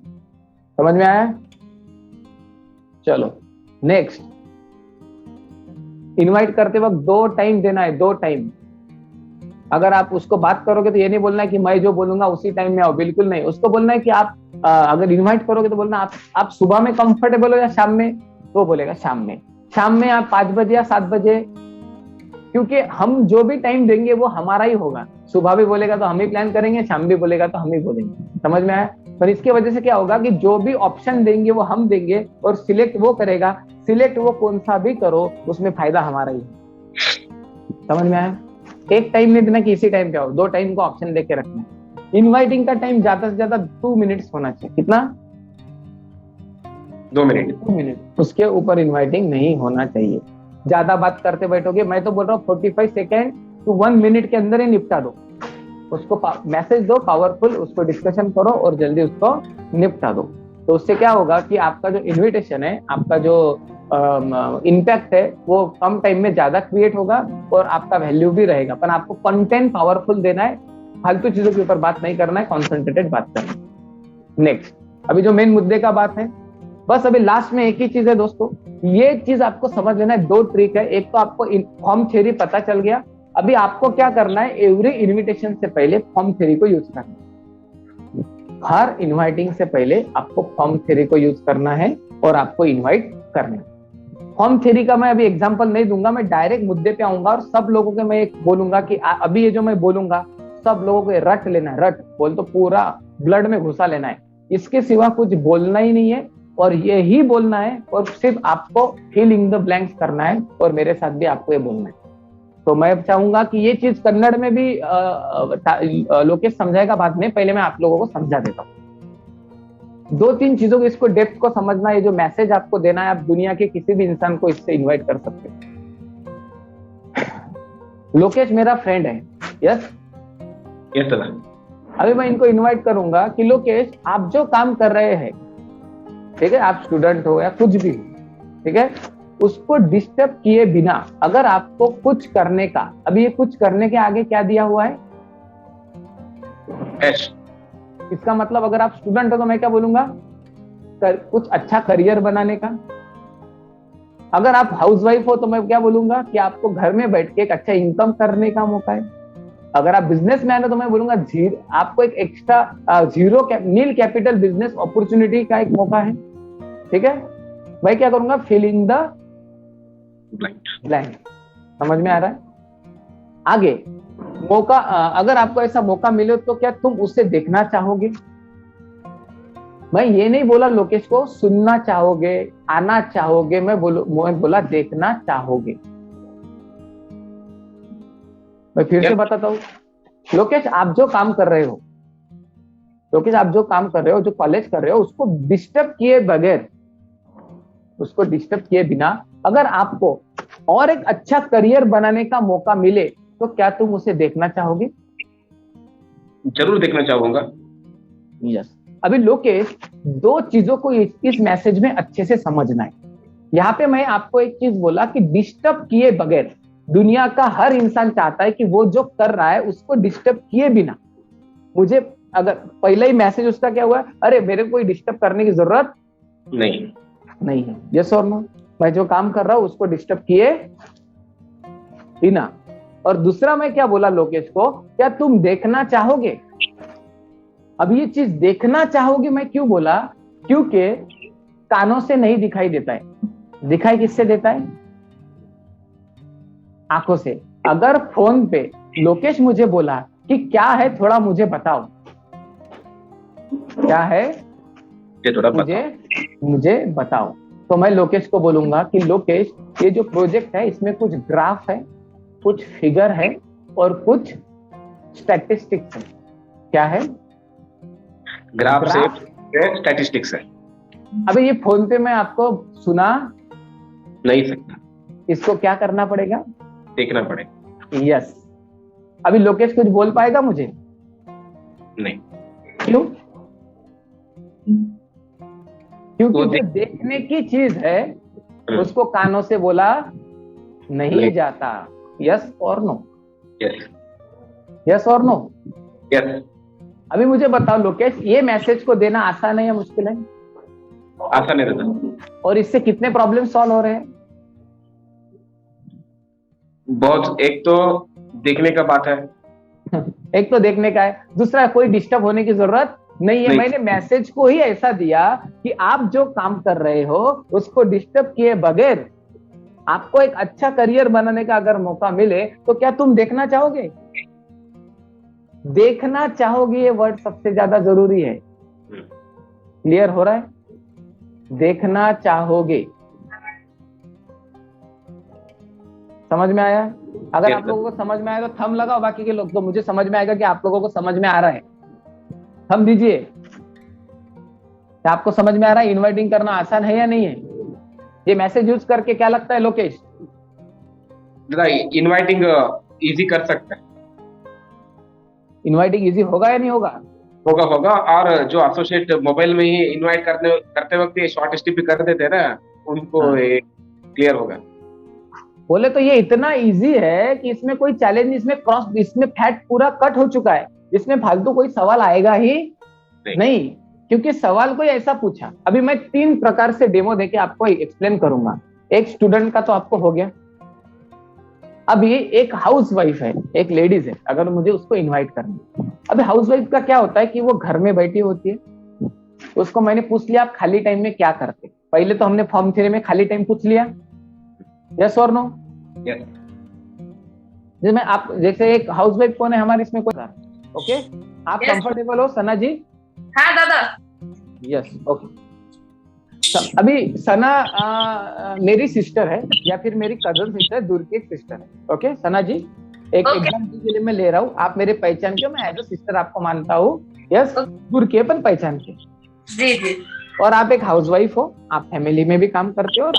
S3: समझ में आया? चलो नेक्स्ट। इनवाइट करते वक्त 2 टाइम देना है, 2 टाइम। अगर आप उसको बात करोगे तो ये नहीं बोलना है कि मैं जो बोलूंगा उसी टाइम में आओ, बिल्कुल नहीं। उसको बोलना है कि आप अगर इनवाइट करोगे तो बोलना आप सुबह में कंफर्टेबल हो या शाम में, तो बोलेगा शाम में आप 5 बजे या 7 बजे। क्योंकि हम जो भी टाइम देंगे वो हमारा ही होगा। सुबह भी बोलेगा तो हम ही प्लान करेंगे, शाम भी बोलेगा तो हम ही बोलेंगे। समझ में आया? पर इसकी वजह से क्या होगा कि जो भी ऑप्शन देंगे वो हम देंगे और सिलेक्ट वो करेगा। सिलेक्ट वो कौन सा भी करो, उसमें फायदा हमारा ही। समझ में आया? एक टाइम नहीं देना कि इसी टाइम पे आओ, 2 टाइम को ऑप्शन लेके रखना। इनवाइटिंग का टाइम ज्यादा से ज्यादा 2 मिनट्स होना चाहिए। कितना?
S4: 2 मिनट।
S3: 2 मिनट, उसके ऊपर इनवाइटिंग नहीं होना चाहिए। ज्यादा बात करते बैठोगे, मैं तो बोल रहा हूँ 45 सेकेंड टू 1 मिनट के अंदर ही निपटा दो उसको, मैसेज दो पावरफुल, उसको डिस्कशन करो और जल्दी उसको निपटा दो। तो उससे क्या होगा कि आपका जो इन्विटेशन है, आपका जो इम्पैक्ट है, वो कम टाइम में ज्यादा क्रिएट होगा और आपका वैल्यू भी रहेगा। पर आपको कंटेंट पावरफुल देना है, फालतू चीजों के ऊपर बात नहीं करना है, कॉन्सेंट्रेटेड बात करना है। नेक्स्ट, अभी जो मेन मुद्दे का बात है, बस अभी लास्ट में एक ही चीज है दोस्तों, ये चीज आपको समझ लेना है। 2 ट्रिक है। एक तो आपको फॉर्म थ्योरी पता चल गया, अभी आपको क्या करना है, एवरी इनविटेशन से पहले फॉर्म थ्योरी को यूज करना है। हर इनवाइटिंग से पहले आपको फॉर्म थ्योरी को यूज करना है और आपको इनवाइट करना है। फॉर्म थ्योरी का मैं अभी एग्जांपल नहीं दूंगा, मैं डायरेक्ट मुद्दे पे आऊंगा और सब लोगों के मैं एक बोलूंगा कि अभी ये जो मैं बोलूंगा सब लोगों को रट लेना है। रट बोल तो पूरा ब्लड में घुसा लेना है, इसके सिवा कुछ बोलना ही नहीं है और ये ही बोलना है और सिर्फ आपको फिल इन द ब्लैंक्स करना है और मेरे साथ भी आपको ये बोलना है। तो मैं चाहूंगा कि ये चीज कन्नड़ में भी लोकेश समझाएगा बाद में, पहले मैं आप लोगों को समझा देता हूँ। 2-3 चीजों को, इसको डेप्थ को समझना, ये जो मैसेज आपको देना है, आप दुनिया के किसी भी इंसान को इससे इनवाइट कर सकते हो। लोकेश मेरा फ्रेंड है, यस
S4: यस सर।
S3: अभी मैं इनको इनवाइट करूंगा कि लोकेश आप जो काम कर रहे हैं, ठीक है, आप स्टूडेंट हो या कुछ भी, ठीक है, उसको डिस्टर्ब किए बिना अगर आपको कुछ करने का, अभी ये कुछ करने के आगे क्या दिया हुआ है,
S4: एस।
S3: इसका मतलब अगर आप स्टूडेंट हो तो मैं क्या बोलूंगा, कुछ अच्छा करियर बनाने का। अगर आप हाउसवाइफ हो तो मैं क्या बोलूंगा कि आपको घर में बैठ के एक अच्छा इनकम करने का मौका है। अगर आप बिजनेसमैन हो तो मैं बोलूंगा आपको एक एक्स्ट्रा नील कैपिटल बिजनेस अपॉर्चुनिटी का एक मौका है, ठीक है। मैं क्या करूंगा, फिल इन द ब्लैंक। समझ में आ रहा है? आगे मौका, अगर आपको ऐसा मौका मिले तो क्या तुम उसे देखना चाहोगे? मैं ये नहीं बोला लोकेश को सुनना चाहोगे, आना चाहोगे, मैं बोला देखना चाहोगे। मैं फिर से बताता हूँ, लोकेश आप जो काम कर रहे हो, लोकेश आप जो काम कर रहे हो, जो कॉलेज कर रहे हो, उसको डिस्टर्ब किए बगैर, उसको डिस्टर्ब किए बिना अगर आपको और एक अच्छा करियर बनाने का मौका मिले तो क्या तुम उसे देखना चाहोगे?
S4: जरूर देखना चाहूंगा।
S3: यस। अभी लोकेश 2 चीजों को इस मैसेज में अच्छे से समझना है। यहाँ पे मैं आपको एक चीज बोला कि डिस्टर्ब किए बगैर, दुनिया का हर इंसान चाहता है कि वो जो कर रहा है उसको डिस्टर्ब किए बिना, मुझे अगर पहले ही मैसेज उसका क्या हुआ, अरे मेरे को कोई डिस्टर्ब करने की जरूरत नहीं है। यस और नो? मैं जो काम कर रहा हूं उसको डिस्टर्ब किए बिना। और दूसरा मैं क्या बोला लोकेश को, क्या तुम देखना चाहोगे? अब ये चीज देखना चाहोगे मैं क्यों बोला, क्योंकि कानों से नहीं दिखाई देता है, दिखाई किससे देता है? आंखों से। अगर फोन पे लोकेश मुझे बोला कि क्या है थोड़ा मुझे बताओ, क्या है मुझे बताओ, तो मैं लोकेश को बोलूंगा कि लोकेश ये जो प्रोजेक्ट है इसमें कुछ ग्राफ है, कुछ फिगर है और कुछ स्टैटिस्टिक्स है। क्या है?
S4: ग्राफ से स्टैटिस्टिक्स है।
S3: अभी ये फोन पे मैं आपको सुना
S4: नहीं सकता,
S3: इसको क्या करना पड़ेगा?
S4: देखना पड़ेगा।
S3: यस। अभी लोकेश कुछ बोल पाएगा मुझे?
S4: नहीं।
S3: क्यों? क्योंकि जो देखने की चीज है उसको कानों से बोला नहीं जाता। यस और नो? यस और नो?
S4: यस।
S3: अभी मुझे बताओ लोकेश, ये मैसेज को देना आसान है या मुश्किल है?
S4: आसान है दादा।
S3: और इससे कितने प्रॉब्लम सॉल्व हो रहे हैं?
S4: बहुत। एक तो देखने का बात है,
S3: एक तो देखने का है, दूसरा कोई डिस्टर्ब होने की जरूरत नहीं है। मैंने मैसेज को ही ऐसा दिया कि आप जो काम कर रहे हो उसको डिस्टर्ब किए बगैर आपको एक अच्छा करियर बनाने का अगर मौका मिले तो क्या तुम देखना चाहोगे? देखना चाहोगे, ये वर्ड सबसे ज्यादा जरूरी है। क्लियर हो रहा है? देखना चाहोगे। समझ में आया? अगर आप लोगों को समझ में आया तो थंब लगाओ, बाकी के लोग तो मुझे समझ में आएगा कि आप लोगों को समझ में आ रहा है। थंब दीजिए। क्या आपको समझ में आ रहा है इनवाइटिंग करना आसान है या नहीं है? ये मैसेज यूज करके क्या लगता है लोकेश?
S4: इनवाइटिंग इजी कर सकते हैं।
S3: इनवाइटिंग इजी होगा या नहीं होगा?
S4: होगा होगा। और जो एसोसिएट मोबाइल में ही इनवाइट करते वक्त ये शॉर्ट स्टिप भी कर देते हैं ना, उनको क्लियर होगा।
S3: बोले तो ये इतना इजी है कि इसमें कोई चैलेंज, इसमें फैक्ट पूरा कट हो चुका है, इसमें फालतू कोई सवाल आएगा ही नहीं, क्योंकि सवाल कोई ऐसा पूछा। अभी मैं 3 प्रकार से डेमो देके आपको एक्सप्लेन करूंगा। एक स्टूडेंट का तो आपको हो गया। अभी एक हाउस वाइफ है, एक लेडीज है, अगर मुझे उसको इन्वाइट करना। अभी हाउस वाइफ का क्या होता है कि वो घर में बैठी होती है, उसको मैंने पूछ लिया आप खाली टाइम में क्या करते। पहले तो हमने फॉर्म 3 में खाली टाइम पूछ लिया, यस और नो। जिसमें आप जैसे एक हाउस वाइफ कौन है हमारे इसमें कोई, ओके आप कंफर्टेबल हो सना जी?
S5: हाँ दादा।
S3: Yes okay. अभी सना मेरी सिस्टर है या फिर मेरी कजन सिस्टर, दूर की एक सिस्टर है। ओके सना जी, एक एग्जाम्पल के लिए मैं ले रहा हूँ, आप मेरे पहचान के, मैं एज अ सिस्टर आपको मानता हूँ। यस दूर के अपन पहचान के।
S5: जी जी।
S3: और आप एक हाउसवाइफ हो, आप फैमिली में भी काम करते हो, और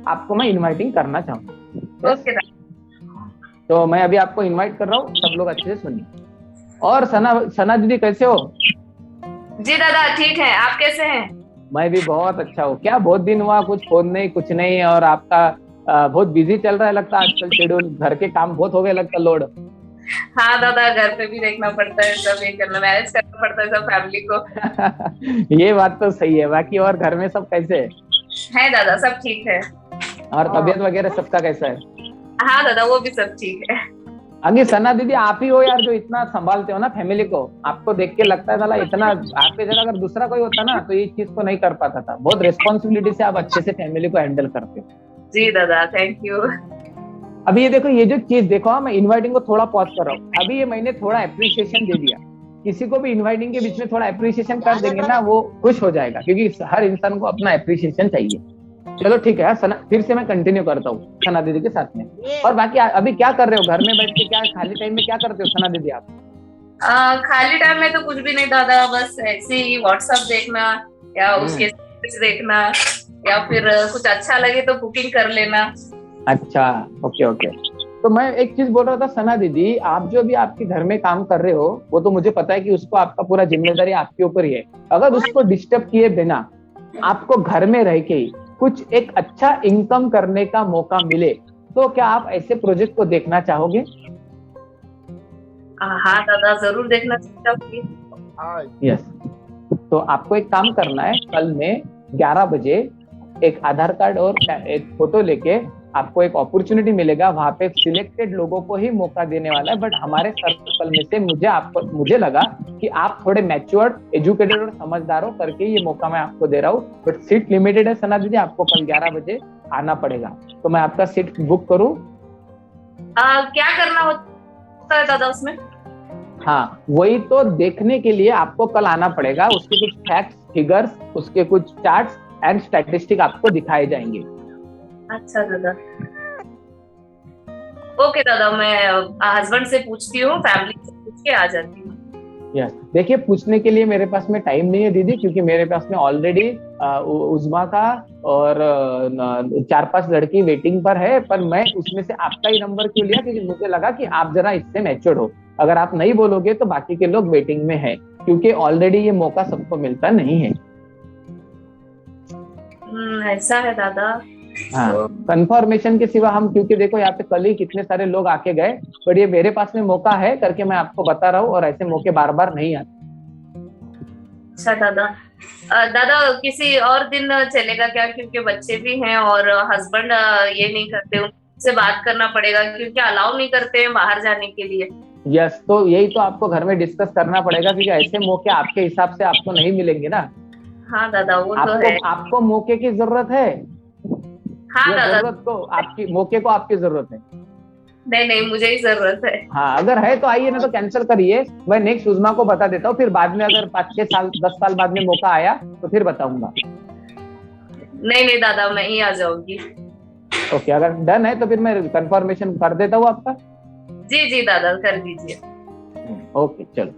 S3: आपको मैं इनवाइटिंग करना चाहूंगा।
S5: ओके
S3: तो मैं अभी आपको इनवाइट कर रहा हूँ, सब लोग अच्छे से सुनिए। और सना दीदी कैसे हो?
S5: जी दादा ठीक है, आप कैसे हैं?
S3: मैं भी बहुत अच्छा हूँ। क्या बहुत दिन हुआ, कुछ फोन नहीं कुछ नहीं, और आपका बहुत बिजी चल रहा है लगता है आजकल शेड्यूल, घर के काम बहुत हो गए लगता लोड।
S5: हाँ दादा, घर पे भी देखना पड़ता है, सब ये करना, मैनेज करना पड़ता है सब फैमिली को।
S3: ये बात तो सही है। बाकी और घर में सब कैसे
S5: है दादा? सब ठीक है।
S3: और तबीयत वगैरह सबका कैसा है?
S5: हाँ दादा वो भी सब ठीक है।
S3: अभी सना दीदी आप ही हो यार जो इतना संभालते हो ना फैमिली को, आपको देख के लगता है साला इतना, आपके जगह अगर दूसरा कोई होता ना तो ये चीज को नहीं कर पाता था। बहुत रिस्पॉन्सिबिलिटी से आप अच्छे से फैमिली को हैंडल करते हो।
S5: जी दादा थैंक यू।
S3: अभी ये देखो, ये जो चीज देखो, मैं इनवाइटिंग को थोड़ा पॉज कर रहा हूँ। अभी ये मैंने थोड़ा अप्रिसिएशन दे दिया। किसी को भी इनवाइटिंग के बीच में थोड़ा अप्रिसिएशन कर देंगे ना, वो खुश हो जाएगा, क्योंकि हर इंसान को अपना अप्रिसिएशन चाहिए। चलो ठीक है सना, फिर से मैं कंटिन्यू करता हूँ सना दीदी के साथ में। और बाकी अभी क्या कर रहे हो घर में बैठ के, क्या खाली टाइम में क्या करते हो सना दीदी आप?
S5: खाली टाइम में तो कुछ भी नहीं दादा, बस ऐसे ही व्हाट्सएप देखना या उसके देखना, या फिर कुछ अच्छा लगे तो कुकिंग कर लेना।
S3: अच्छा ओके ओके। तो मैं एक चीज बोल रहा था सना दीदी, आप जो भी आपके घर में काम कर रहे हो, वो तो मुझे पता है कि उसको आपका पूरा जिम्मेदारी आपके ऊपर ही है। अगर उसको डिस्टर्ब किए बिना आपको घर में रह के कुछ एक अच्छा इनकम करने का मौका मिले, तो क्या आप ऐसे प्रोजेक्ट को देखना चाहोगे?
S5: हाँ दादा जरूर देखना चाहूंगी।
S3: यस। तो आपको एक काम करना है, कल में 11 बजे एक आधार कार्ड और एक फोटो लेके आपको एक अपॉर्चुनिटी मिलेगा। वहां पे सिलेक्टेड लोगों को ही मौका देने वाला है, बट हमारे सर्कल में से मुझे लगा कि आप थोड़े मैच्योर्ड, एजुकेटेड और समझदार हो करके ये मौका मैं आपको दे रहा हूँ। बट सीट लिमिटेड है सना दीदी, आपको कल 11 बजे आना पड़ेगा। तो मैं आपका सीट बुक करूँ?
S5: क्या करना होता है दादा उसमें?
S3: हाँ वही तो देखने के लिए आपको कल आना पड़ेगा। उसके कुछ फैक्ट्स, फिगर्स, उसके कुछ चार्ट्स एंड स्टैटिस्टिक आपको दिखाए जाएंगे।
S5: अच्छा दादा। ओके दादा, मैं हस्बैंड से पूछती हूँ, फैमिली से पूछ के आ जाती हूँ।
S3: यस देखिए, पूछने के लिए मेरे पास में टाइम नहीं है दीदी, क्योंकि मेरे पास में ऑलरेडी उज़मा का और 4-5 लड़की वेटिंग पर है। पर मैं उसमें से आपका ही नंबर क्यों लिया, क्योंकि मुझे लगा कि आप जरा इससे मैच्योर्ड हो। अगर आप नहीं बोलोगे तो बाकी के लोग वेटिंग में है, क्योंकि ऑलरेडी ये मौका सबको मिलता नहीं है।
S5: ऐसा है दादा।
S3: हाँ कंफर्मेशन के सिवा हम, क्योंकि देखो यहाँ पे कल ही कितने सारे लोग आके गए, पर ये मेरे पास में मौका है करके मैं आपको बता रहा हूँ, और ऐसे मौके बार बार नहीं आते।
S5: अच्छा दादा। दादा किसी और दिन चलेगा क्या, क्योंकि बच्चे भी हैं और हस्बैंड ये नहीं करते, उनसे बात करना पड़ेगा क्योंकि अलाउ नहीं करते हैं बाहर जाने के लिए।
S3: यस, तो यही तो आपको घर में डिस्कस करना पड़ेगा, क्योंकि ऐसे मौके आपके हिसाब से आपको नहीं मिलेंगे ना।
S5: हाँ दादा वो तो है।
S3: आपको मौके की जरूरत है।
S5: हाँ दादा,
S3: जरूरत को आपकी, मौके को आपकी जरूरत है।
S5: नहीं मुझे ही जरूरत है।
S3: हाँ अगर है तो आइए, ना तो कैंसिल करिए। मैं नेक्स्ट उज़मा को बता देता हूँ, फिर बाद में अगर 5-6 साल 10 साल बाद में मौका आया तो फिर बताऊंगा।
S5: नहीं दादा, मैं ही आ जाऊंगी।
S3: ओके, अगर डन है तो फिर मैं कंफर्मेशन कर देता हूँ आपका।
S5: जी दादा कर दीजिए।
S3: ओके चलो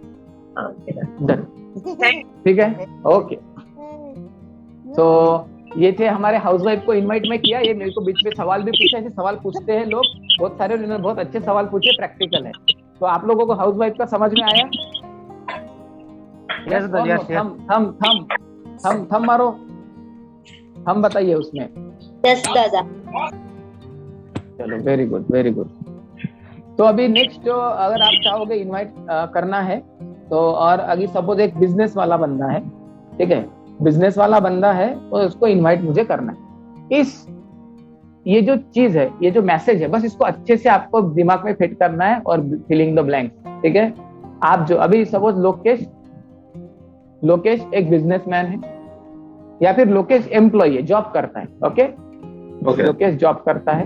S5: ओके
S3: डन, ठीक है ओके।
S2: तो ये थे हमारे हाउसवाइफ को इनवाइट में किया, ये मेरे को बीच में सवाल भी पूछे, ऐसे सवाल पूछते हैं लोग बहुत सारे, उन्होंने बहुत अच्छे सवाल पूछे, प्रैक्टिकल है। तो आप लोगों को हाउसवाइफ का समझ में आया?
S3: यस दादा, यस यस।
S2: थम मारो, हम बताइए उसमें।
S6: यस दादा।
S2: चलो, वेरी गुड वेरी गुड। तो अभी नेक्स्ट जो अगर आप चाहोगे इनवाइट करना है तो, और अगर सपोज एक बिजनेस वाला बंदा है, ठीक है, बिजनेस वाला बंदा है तो उसको इनवाइट मुझे करना है। ये जो चीज है, ये जो मैसेज है, बस इसको अच्छे से आपको दिमाग में फिट करना है और फिलिंग द ब्लैंक, ठीक है। आप जो अभी सपोज लोकेश एक बिजनेसमैन है, या फिर लोकेश एम्प्लॉय है, जॉब करता है, ओके। लोकेश जॉब करता है।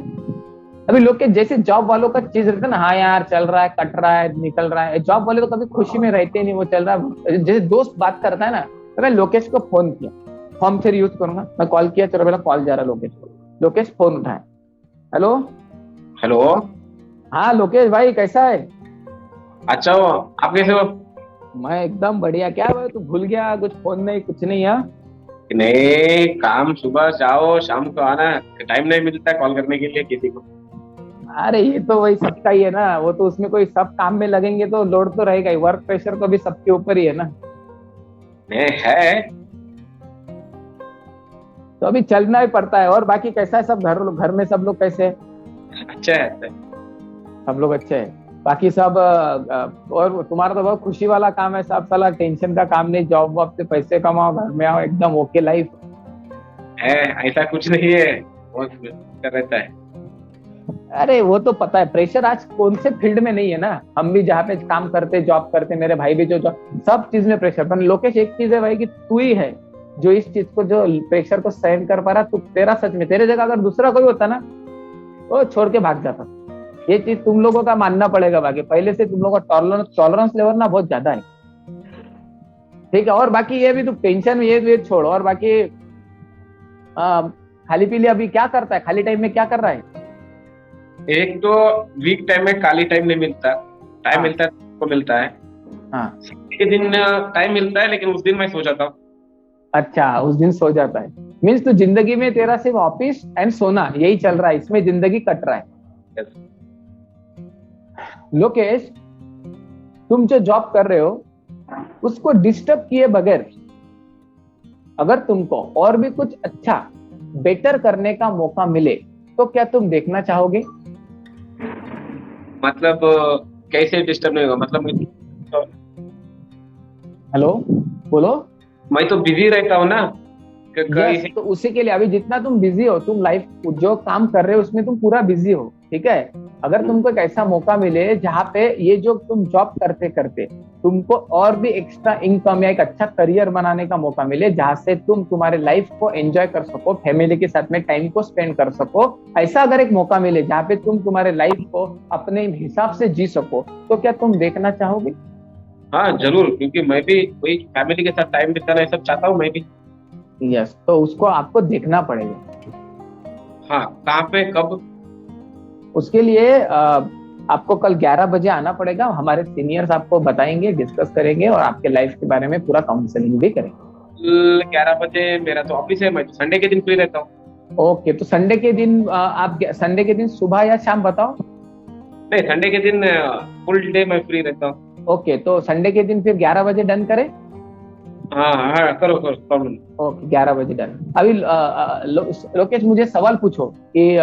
S2: अभी लोकेश जैसे जॉब वालों का चीज रहता है ना, हाँ यार चल रहा है, कट रहा है, निकल रहा है, जॉब वाले तो कभी खुशी में रहते नहीं, वो चल रहा है। जैसे दोस्त बात करता है ना, तो मैं लोकेश को फोन किया, फॉर्म फिर यूज करूंगा, मैं कॉल किया, चलो मेरा कॉल जा रहा है लोकेश को, लोकेश फोन उठाए, हेलो
S4: हेलो।
S2: हाँ लोकेश भाई कैसा है?
S4: अच्छा हो, आप कैसे हो?
S2: मैं एकदम बढ़िया। क्या भाई तू भूल गया, कुछ फोन नहीं कुछ नहीं?
S4: नहीं, काम सुबह जाओ शाम को आना, टाइम नहीं मिलता कॉल करने के लिए किसी को।
S2: अरे ये तो वही सबका ही है ना, वो तो उसमें कोई सब काम में लगेंगे तो लोड तो रहेगा ही, वर्क प्रेशर तो भी सबके ऊपर ही है ना।
S4: है
S2: तो अभी चलना ही पड़ता है। और बाकी कैसा है सब? घर में सब लोग कैसे हैं?
S4: अच्छा है।
S2: सब लोग अच्छे हैं। बाकी सब और तुम्हारा तो बहुत खुशी वाला काम है, सब साला टेंशन का काम नहीं, जॉब वॉब से पैसे कमाओ, घर में आओ, एकदम ओके लाइफ
S4: है। ऐसा कुछ नहीं है, बहुत रहता है।
S2: अरे वो तो पता है, प्रेशर आज कौन से फील्ड में नहीं है ना। हम भी जहाँ पे काम करते, जॉब करते, मेरे भाई भी जो सब चीज में प्रेशर। पर लोकेश एक चीज है भाई कि तू ही है जो इस चीज को, जो प्रेशर को सहन कर पा रहा। तू, तेरा सच में, तेरे जगह अगर दूसरा कोई होता ना वो छोड़ के भाग जाता। ये चीज तुम लोगों का मानना पड़ेगा। बाकी पहले से तुम लोगों का टॉलरेंस लेवल ना बहुत ज्यादा है, ठीक है। और बाकी ये भी तू टेंशन ये छोड़। और बाकी खाली पीली अभी क्या करता है, खाली टाइम में क्या कर रहा है?
S4: एक तो वीक टाइम में खाली टाइम नहीं मिलता, टाइम मिलता है तो मिलता है।
S2: हाँ,
S4: के दिन टाइम मिलता है, लेकिन उस दिन मैं सो जाता हूँ।
S2: अच्छा, उस दिन सो जाता है। मीन्स तो जिंदगी में तेरा सिर्फ ऑफिस एंड सोना यही चल रहा है, इसमें जिंदगी कट रहा है। लोकेश, तुम जो जॉब कर रहे हो उसको डिस्टर्ब किए बगैर अगर तुमको और भी कुछ अच्छा बेटर करने का मौका मिले तो क्या तुम देखना चाहोगे?
S4: मतलब कैसे डिस्टर्ब नहीं होगा? मतलब
S2: हेलो, बोलो।
S4: मैं तो बिजी रहता हूँ ना।
S2: yes, तो उसी के लिए अभी जितना तुम बिजी हो, तुम लाइफ जो काम कर रहे हो उसमें तुम पूरा बिजी हो, ठीक है। अगर तुमको एक ऐसा मौका मिले जहाँ पे ये जो तुम जॉब करते करते तुमको और भी एक्स्ट्रा इनकम या एक अच्छा करियर बनाने का मौका मिले, जहाँ से तुम तुम्हारे लाइफ को एंजॉय कर सको, फैमिली के साथ में टाइम को स्पेंड कर सको, ऐसा अगर एक मौका मिले जहाँ पे तुम तुम्हारे लाइफ को अपने हिसाब से जी सको, तो क्या तुम देखना चाहोगे?
S4: हाँ जरूर, क्योंकि मैं भी वही फैमिली के साथ टाइम बिताना सब चाहता हूँ मैं भी।
S2: यस, तो उसको आपको देखना पड़ेगा।
S4: हाँ, कहाँ पे कब?
S2: उसके लिए आपको कल 11 बजे आना पड़ेगा। हमारे सीनियर्स आपको बताएंगे, डिस्कस करेंगे और आपके लाइफ के बारे में पूरा काउंसलिंग भी करेंगे।
S4: 11 बजे मेरा तो ऑफिस है, मैं तो संडे के दिन फ्री रहता हूँ।
S2: ओके, तो संडे के दिन आप संडे के दिन सुबह या शाम बताओ?
S4: नहीं, संडे के दिन फुल डे मैं फ्री रहता हूँ।
S2: ओके, तो संडे के दिन फिर 11 बजे डन करें?
S4: हाँ, करो प्रॉब्लम।
S2: ओके, 11 बजे डन। अभी लोकेश मुझे सवाल पूछो कि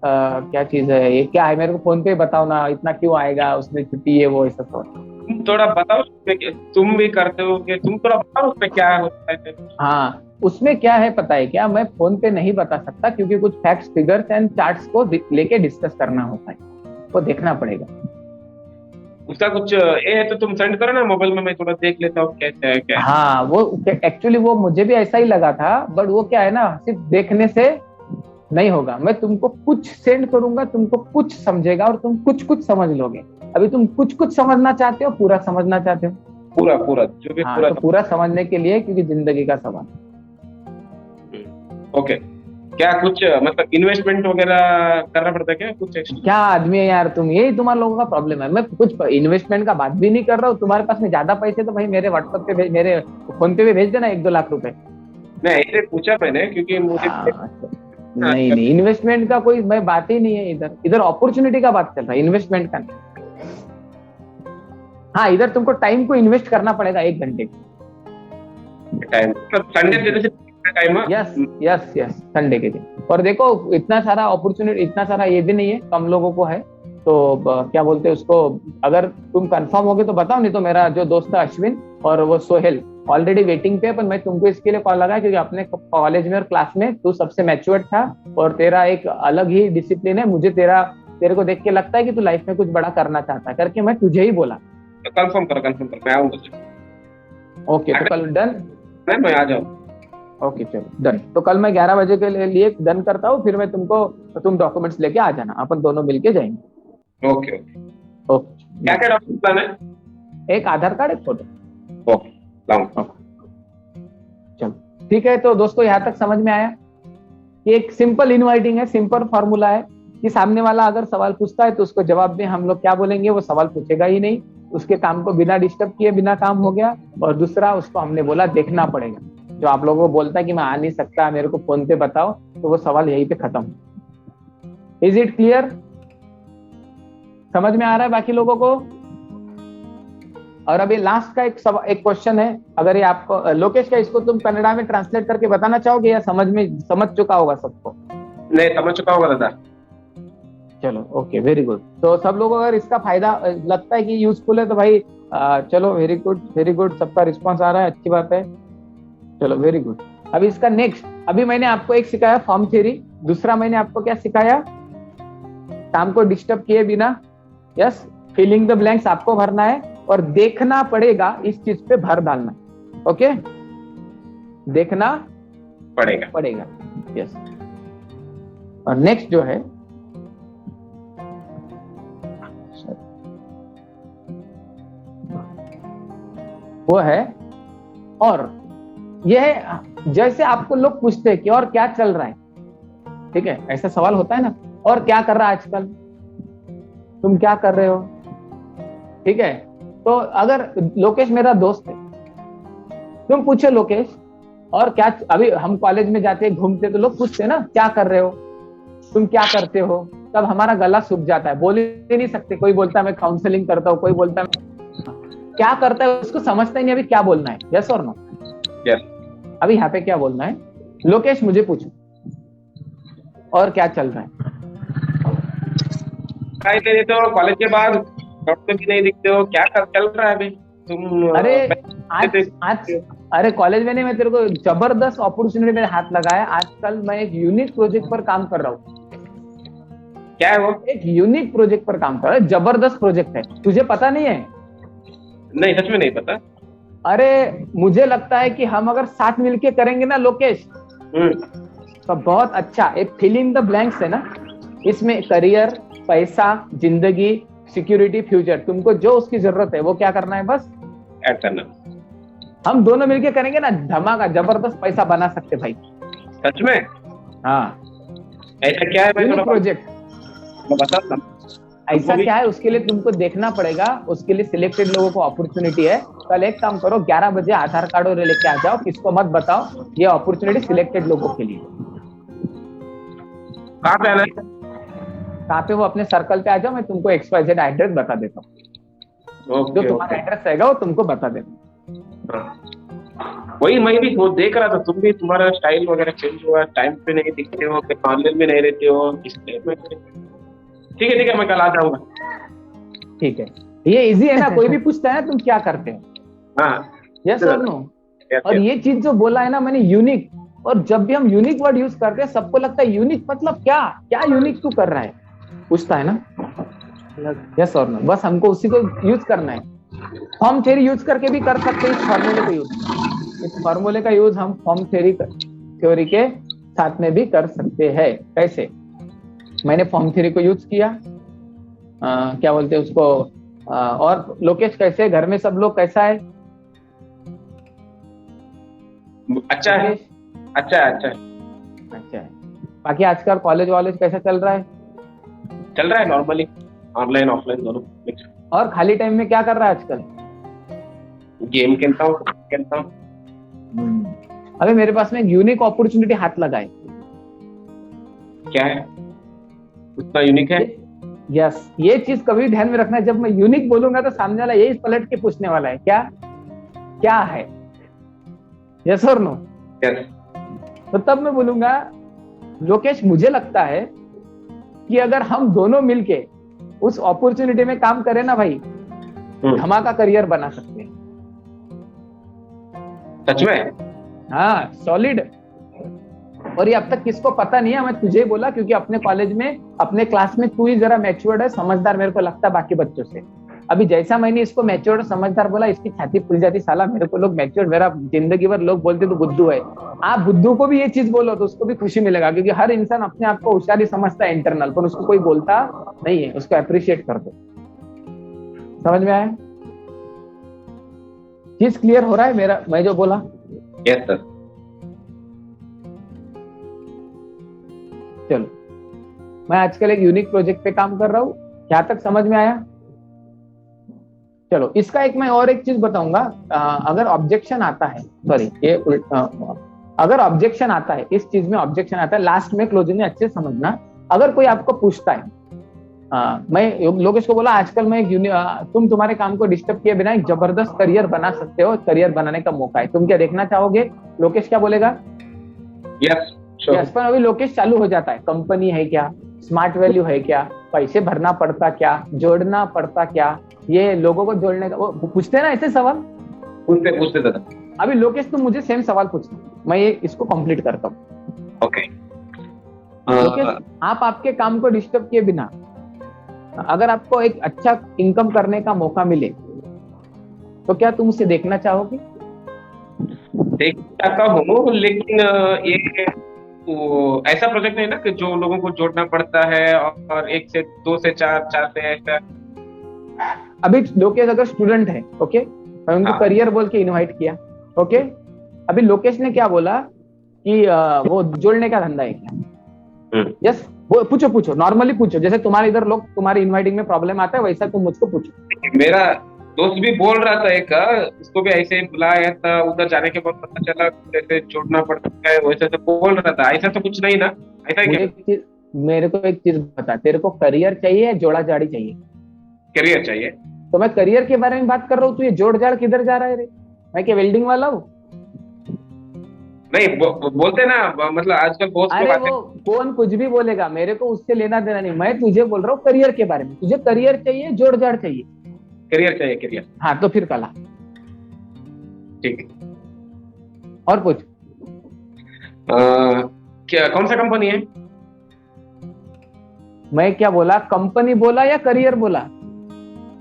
S2: क्या चीज है ये, क्या है, मेरे को फोन पे बताओ ना, इतना क्यों आएगा, उसमें छुट्टी है वो, ऐसा सवाल।
S4: तुम थोड़ा बताओ, तुम भी करते हो कि तुम थोड़ा बताओ उसमें क्या होता है।
S2: हाँ, उसमें क्या है पता है क्या, मैं फोन पे नहीं बता सकता क्योंकि कुछ फैक्ट्स, फिगर्स एंड चार्ट्स को लेके डिस्कस करना होता है, वो देखना पड़ेगा।
S4: उसका कुछ ये है तो तुम सेंड करो ना मोबाइल में, मैं थोड़ा देख लेता हूँ कैसे है क्या।
S2: हाँ, वो एक्चुअली वो मुझे भी ऐसा ही लगा था, बट वो क्या है ना, सिर्फ देखने से नहीं होगा। मैं तुमको कुछ सेंड करूंगा, तुमको कुछ समझेगा और तुम कुछ समझ लोगे। अभी तुम कुछ समझना चाहते हो, पूरा समझना चाहते हो?
S4: पूरा जो भी
S2: पूरा। तो पूरा समझने के लिए, क्योंकि जिंदगी का सवाल।
S4: ओके, क्या कुछ मतलब इन्वेस्टमेंट वगैरह करना पड़ता है क्या कुछ एक्स्ट्रा?
S2: क्या आदमी है यार तुम, यही तुम्हारे लोगों का प्रॉब्लम है। मैं कुछ इन्वेस्टमेंट का बात भी नहीं कर रहा हूँ। तुम्हारे पास में ज्यादा पैसे तो भाई मेरे व्हाट्सएप पे मेरे फोन पे भी भेज देना 1-2 लाख रुपए।
S4: मैं ऐसे पूछा मैंने क्योंकि मुझे
S3: नहीं नहीं, इन्वेस्टमेंट का कोई मैं बात ही नहीं है इधर, इधर अपॉर्चुनिटी का बात चल रहा है, इन्वेस्टमेंट का नहीं। हाँ, इधर तुमको टाइम को इन्वेस्ट करना पड़ेगा 1 घंटे
S4: टाइम संडे के दिन time.
S3: Yes yes yes, Sunday के दिन। और देखो इतना सारा अपॉर्चुनिटी, इतना सारा ये भी नहीं है, कम लोगों को है। तो क्या बोलते हैं उसको, अगर तुम कंफर्म होगे तो बताओ, नहीं तो मेरा जो दोस्त है अश्विन और वो सोहेल ऑलरेडी वेटिंग पे। पर मैं तुमको इसके लिए कॉल लगाया क्योंकि अपने कॉलेज में और क्लास में तू सबसे मैच्योर्ड था और तेरा एक अलग ही डिसिप्लिन है। मुझे तेरे को देख के लगता है कि तू लाइफ में कुछ बड़ा करना चाहता है, करके मैं तुझे ही बोला।
S4: कंफर्म कर, मैं आऊंगा।
S3: ओके, तो कल डन,
S4: मैं आ जाऊँ।
S3: ओके चलो डन। तो कल मैं 11 बजे के लिए डन करता हूँ, फिर मैं तुम डॉक्यूमेंट्स लेके आ जाना, अपन दोनों मिलके जाएंगे।
S4: Okay okay
S3: okay.
S4: क्या क्या डॉक्यूमेंट लाना है?
S3: एक आधार कार्ड, एक फोटो।
S4: ओके लाऊंगा।
S3: चलो ठीक है। तो दोस्तों यहाँ तक समझ में आया कि एक सिंपल इनवाइटिंग है, सिंपल फॉर्मूला है कि सामने वाला अगर सवाल पूछता है तो उसको जवाब में हम लोग क्या बोलेंगे, वो सवाल पूछेगा ही नहीं, उसके काम को बिना डिस्टर्ब किए बिना काम हो गया। और दूसरा, उसको हमने बोला देखना पड़ेगा। जो आप लोगों को बोलता है कि मैं आ नहीं सकता, मेरे को फोन पे बताओ, तो वो सवाल यहीं पे खत्म। Is it clear? समझ में आ रहा है बाकी लोगों को? और अभी लास्ट का एक क्वेश्चन है, अगर ये आपको लोकेश का, इसको तुम कन्नड़ा में ट्रांसलेट करके बताना चाहोगे या समझ चुका होगा सबको?
S4: नहीं, समझ चुका होगा दादा।
S3: चलो ओके, वेरी गुड। तो सब लोग अगर इसका फायदा लगता है कि यूजफुल है तो भाई चलो वेरी गुड, सबका रिस्पॉन्स आ रहा है, अच्छी बात है। चलो वेरी गुड। अभी इसका नेक्स्ट, अभी मैंने आपको एक सिखाया फॉर्म थ्योरी, दूसरा मैंने आपको क्या सिखाया, काम को डिस्टर्ब किए बिना, यस, फिलिंग द ब्लैंक्स आपको भरना है और देखना पड़ेगा, इस चीज पे भर डालना। ओके, देखना पड़ेगा, यस। और नेक्स्ट जो है, वो है, और यह जैसे आपको लोग पूछते हैं कि और क्या चल रहा है, ठीक है, ऐसा सवाल होता है ना, और क्या कर रहा है आजकल, तुम क्या कर रहे हो, ठीक है। तो अगर लोकेश मेरा दोस्त है, तुम पूछे लोकेश और क्या, अभी हम कॉलेज में जाते हैं घूमते तो लोग पूछते हैं ना क्या कर रहे हो, तुम क्या करते हो, तब हमारा गला सूख जाता है, बोल ही नहीं सकते। कोई बोलता है मैं काउंसलिंग करता हूँ, कोई बोलता है क्या करता है, उसको समझता ही नहीं अभी क्या बोलना है, यस और नो?
S4: यस।
S3: अभी यहाँ पे क्या बोलना है, लोकेश मुझे पूछो और क्या चल रहा है।
S4: तो कॉलेज के बाद डॉक्टर भी नहीं दिखते हो, क्या चल रहा है अभी तुम?
S3: अरे आज अरे कॉलेज में नहीं, मैं तेरे को जबरदस्त अपॉर्चुनिटी में हाथ लगाया। आजकल मैं एक यूनिक प्रोजेक्ट पर काम कर रहा हूँ।
S4: क्या है वो? एक
S3: यूनिक प्रोजेक्ट पर काम कर रहा है, जबरदस्त प्रोजेक्ट है, तुझे पता नहीं है?
S4: नहीं, सच में नहीं पता।
S3: अरे मुझे लगता है कि हम अगर साथ मिलके करेंगे ना लोकेश, तो बहुत अच्छा। एक फिलिंग द ब्लैंक्स है ना, इसमें करियर, पैसा, जिंदगी, सिक्योरिटी, फ्यूचर, तुमको जो उसकी जरूरत है वो क्या करना है, बस
S4: ऐड करना।
S3: हम दोनों मिलके करेंगे ना, धमाका, जबरदस्त पैसा बना सकते भाई।
S4: सच में?
S3: हाँ।
S4: ऐसा क्या है भाई
S3: प्रोजेक्ट?
S4: बता।
S3: ऐसा क्या है, उसके लिए तुमको देखना पड़ेगा, उसके लिए सिलेक्टेड लोगों को अपॉर्चुनिटी है। कल एक काम करो, 11 बजे आधार कार्ड और लेके आ जाओ, किसको मत बताओ, ये अपॉर्चुनिटी सिलेक्टेड लोगों के लिए।
S4: कहाँ पे आना है?
S3: कहाँ पे? वो अपने सर्कल पे आ जाओ, मैं तुमको XYZ एड्रेस बता देता हूँ। जो तुम्हारा एड्रेस रहेगा वो तुमको बता देना।
S4: वही मैं भी देख रहा था, तुम भी, तुम्हारा स्टाइल वगैरह चेंज हुआ, टाइम पे नहीं दिखते हो, ऑनलाइन में नहीं रहते हो, इसलिए मैं ठीक है मैं कल आ जाऊंगा। ठीक है,
S3: ये इजी है ना, कोई भी पूछता है ना तुम क्या करते हो,
S4: हाँ,
S3: यस और नो। और ये चीज जो बोला है ना मैंने, यूनिक, और जब भी हम यूनिक वर्ड यूज करते हैं सबको लगता है यूनिक मतलब क्या यूनिक तू कर रहा है, पूछता है ना, यस और नो। बस हमको उसी को यूज करना है। फॉर्म थ्योरी यूज करके भी कर सकते हैं इस फॉर्मूले का यूज। इस फॉर्मूले का यूज हम फॉर्म थ्योरी के साथ में भी कर सकते हैं। कैसे? मैंने फॉर्म थ्योरी को यूज किया, क्या बोलते हैं उसको, और लोकेश कैसे, घर में सब लोग कैसा है?
S4: अच्छा है, अच्छा है।
S3: बाकी आजकल कॉलेज वॉलेज कैसा चल रहा है?
S4: चल रहा है नॉर्मली, ऑनलाइन ऑफलाइन दोनों मिक्स।
S3: और खाली टाइम में क्या कर रहा है आजकल?
S4: गेम खेलता हूँ।
S3: अभी मेरे पास में एक यूनिक अपॉर्चुनिटी हाथ लगा है।
S4: क्या है? उतना यूनिक है?
S3: यस, ये चीज कभी ध्यान में रखना, जब मैं यूनिक बोलूंगा तो सामने वाला यही पलट के पूछने वाला है, क्या क्या है, यस और नो।
S4: यस।
S3: तो तब मैं बोलूंगा लोकेश, मुझे लगता है कि अगर हम दोनों मिलके उस अपॉर्चुनिटी में काम करें ना भाई, धमाका करियर बना सकते हैं।
S4: सच में?
S3: हाँ, सॉलिड। और ये अब तक किसको पता नहीं है, मैं तुझे ही बोला क्योंकि अपने कॉलेज में अपने क्लास में तू ही जरा मैच्योर्ड है, समझदार मेरे को लगता है बाकी बच्चों से। अभी जैसा मैंने इसको मैच्योर्ड समझदार बोला, इसकी छाती फूल जाती। साला मेरे को लोग मैच्योर्ड, मेरा जिंदगी भर लोग बोलते तो बुद्धू है। आप बुद्धू को भी ये चीज बोलो तो उसको भी खुशी मिलेगा, क्योंकि हर इंसान अपने आप को होशियारी समझता है इंटरनल, पर उसको कोई बोलता नहीं है। उसको अप्रिशिएट कर दो। समझ में आया? चीज क्लियर हो रहा है मेरा, मैं जो बोला?
S4: Yes sir.
S3: चलो, मैं आजकल एक यूनिक प्रोजेक्ट पे काम कर रहा हूँ। क्या तक समझ में आया? चलो, इसका एक मैं और एक चीज बताऊंगा। अगर ऑब्जेक्शन आता है, सॉरी ये अगर ऑब्जेक्शन आता है, इस चीज में ऑब्जेक्शन आता है, लास्ट में क्लोजिंग में अच्छे समझना। अगर कोई आपको पूछता है, मैं लोकेश को बोला आजकल मैं तुम तुम्हारे काम को डिस्टर्ब किए बिना एक जबरदस्त करियर बना सकते हो, करियर बनाने का मौका है, तुम क्या देखना चाहोगे? लोकेश क्या बोलेगा?
S4: यस।
S3: यस। पर अभी लोकेश चालू हो जाता है, कंपनी है क्या, स्मार्ट वैल्यू है क्या, पैसे भरना पड़ता क्या, जोड़ना पड़ता क्या, ये लोगों को जोड़ने का, वो पूछते हैं ना ऐसे सवाल।
S4: पूछते दादा।
S3: अभी लोकेश तुम मुझे सेम सवाल पूछना, मैं ये इसको कंप्लीट करता हूँ।
S4: ओके।
S3: लोकेश, आप आपके काम को डिस्टर्ब किए बिना अगर आपको एक अच्छा इनकम करने का मौका मिले तो क्या तुम उसे देखना चाहोगे?
S4: देख चाहता हूँ, लेकिन एक ऐसा प्रोजेक्ट नहीं ना कि जो लोगों को जोड़ना पड़ता है और 1 से 2 से 4, 4 से ऐसा।
S3: अभी लोकेश अगर स्टूडेंट है, ओके, मैं उनको करियर बोल के इनवाइट किया, ओके, अभी लोकेश ने क्या बोला कि वो जोड़ने का धंधा है क्या? यस, वो पूछो, नॉर्मली पूछो, जैसे तुम्हारे इधर लोग तुम्हारी इनवाइटिंग में प्रॉब्लम आता है वैसा तुम मुझको पूछो।
S4: मेरा दोस्त भी बोल रहा था एक, उसको भी ऐसे ही बुलाया था, उधर जाने के बाद पता चला जैसे जोड़ना पड़ता है वैसे तो बोल रहा था। ऐसा तो कुछ नहीं ना? ऐसा ही
S3: मेरे को एक चीज बता, तेरे को करियर चाहिए या जोड़ा जाड़ी चाहिए?
S4: करियर चाहिए।
S3: तो मैं करियर के बारे में बात कर रहा हूँ, तू ये जोड़ जाड़ किधर जा रहा है रे? मैं क्या वेल्डिंग वाला हूँ?
S4: नहीं बोलते ना, मतलब आजकल बहुत
S3: अरे वो कौन कुछ भी बोलेगा, मेरे को उससे लेना देना नहीं। मैं तुझे बोल रहा हूँ करियर के बारे में। तुझे करियर चाहिए, जोड़ जाड़ चाहिए?
S4: करियर चाहिए। करियर।
S3: हाँ, तो फिर कला।
S4: ठीक है।
S3: और पूछ।
S4: क्या, कौन सा कंपनी है?
S3: मैं क्या बोला, कंपनी बोला या करियर बोला?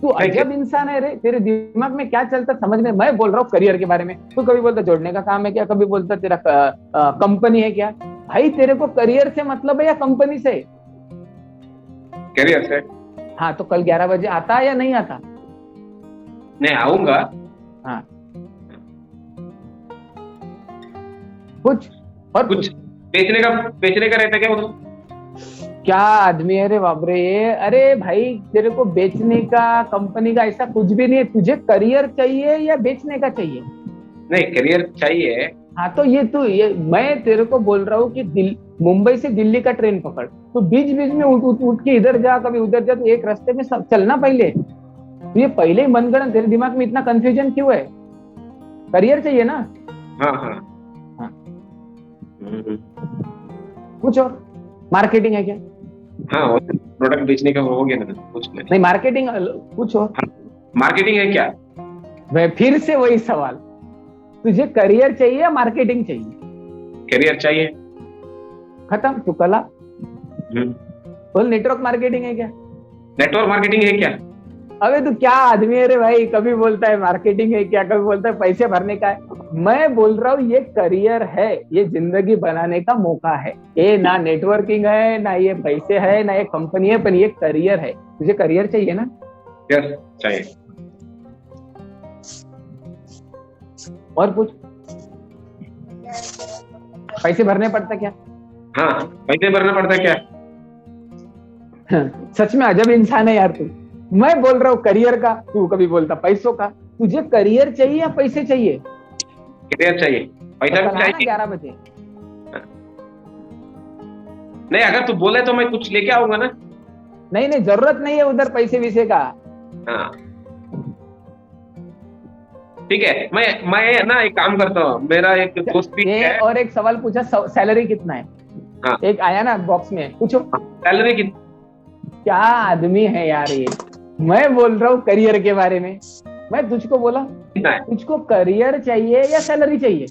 S3: तू अजब इंसान है रे, तेरे दिमाग में क्या चलता समझ में। मैं बोल रहा हूँ करियर के बारे में, तू कभी बोलता जोड़ने का काम है क्या, कभी बोलता तेरा कंपनी है क्या। भाई तेरे को करियर से मतलब है या कंपनी से?
S4: करियर से।
S3: हाँ, तो कल 11 बजे आता है या नहीं आता?
S4: नहीं, आऊंगा।
S3: हाँ, कुछ और
S4: कुछ बेचने का रहता क्या? वो
S3: क्या आदमी है रे बाप रे ये। अरे भाई तेरे को बेचने का, कंपनी का ऐसा कुछ भी नहीं है। तुझे करियर चाहिए या बेचने का चाहिए?
S4: नहीं, करियर चाहिए।
S3: हाँ, तो ये मैं तेरे को बोल रहा हूँ कि मुंबई से दिल्ली का ट्रेन पकड़, तो बीच बीच में उठ के इधर जा, कभी उधर जा, तो एक रास्ते में सब चलना पहले। तो ये पहले ही मनगढ़ंत, तेरे दिमाग में इतना कंफ्यूजन क्यों है? करियर चाहिए ना?
S4: हाँ।
S3: कुछ और मार्केटिंग है क्या?
S4: हाँ, प्रोडक्ट बेचने का हो गया ना, कुछ
S3: नहीं मार्केटिंग कुछ और।
S4: मार्केटिंग है क्या?
S3: मैं फिर से वही सवाल, तुझे करियर चाहिए या मार्केटिंग चाहिए?
S4: करियर चाहिए।
S3: खत्म, तू कला बोल। नेटवर्क मार्केटिंग है क्या?
S4: नेटवर्क मार्केटिंग है क्या?
S3: अबे तू क्या आदमी है रे भाई, कभी बोलता है मार्केटिंग है क्या, कभी बोलता है पैसे भरने का है। मैं बोल रहा हूँ ये करियर है, ये जिंदगी बनाने का मौका है। ये ना नेटवर्किंग है, ना ये पैसे है, ना ये कंपनी है, पर ये करियर है। तुझे करियर चाहिए ना?
S4: यस, चाहिए।
S3: और पूछ। पैसे भरने पड़ता क्या?
S4: हाँ, पैसे भरना पड़ता क्या?
S3: सच में अजब इंसान है यार तू। मैं बोल रहा हूँ करियर का, तू कभी बोलता पैसों का। तुझे करियर चाहिए या पैसे चाहिए?
S4: करियर चाहिए। पैसा भी चाहिए।
S2: 11 बजे।
S4: नहीं, अगर तू बोले तो मैं कुछ लेके आऊंगा ना।
S2: नहीं नहीं, जरूरत नहीं है उधर पैसे विसे का।
S4: हाँ ठीक है, मैं ना एक काम करता हूँ, मेरा एक दोस्त भी
S2: ये
S4: है।
S2: और एक सवाल पूछा, सैलरी कितना है?
S4: हाँ।
S2: एक आया ना बॉक्स में, पूछो।
S4: सैलरी कितनी?
S2: क्या आदमी है यार ये। मैं बोल रहा हूँ करियर के बारे में, मैं तुझको बोला
S4: कितना है?
S2: तुझको करियर चाहिए या सैलरी चाहिए?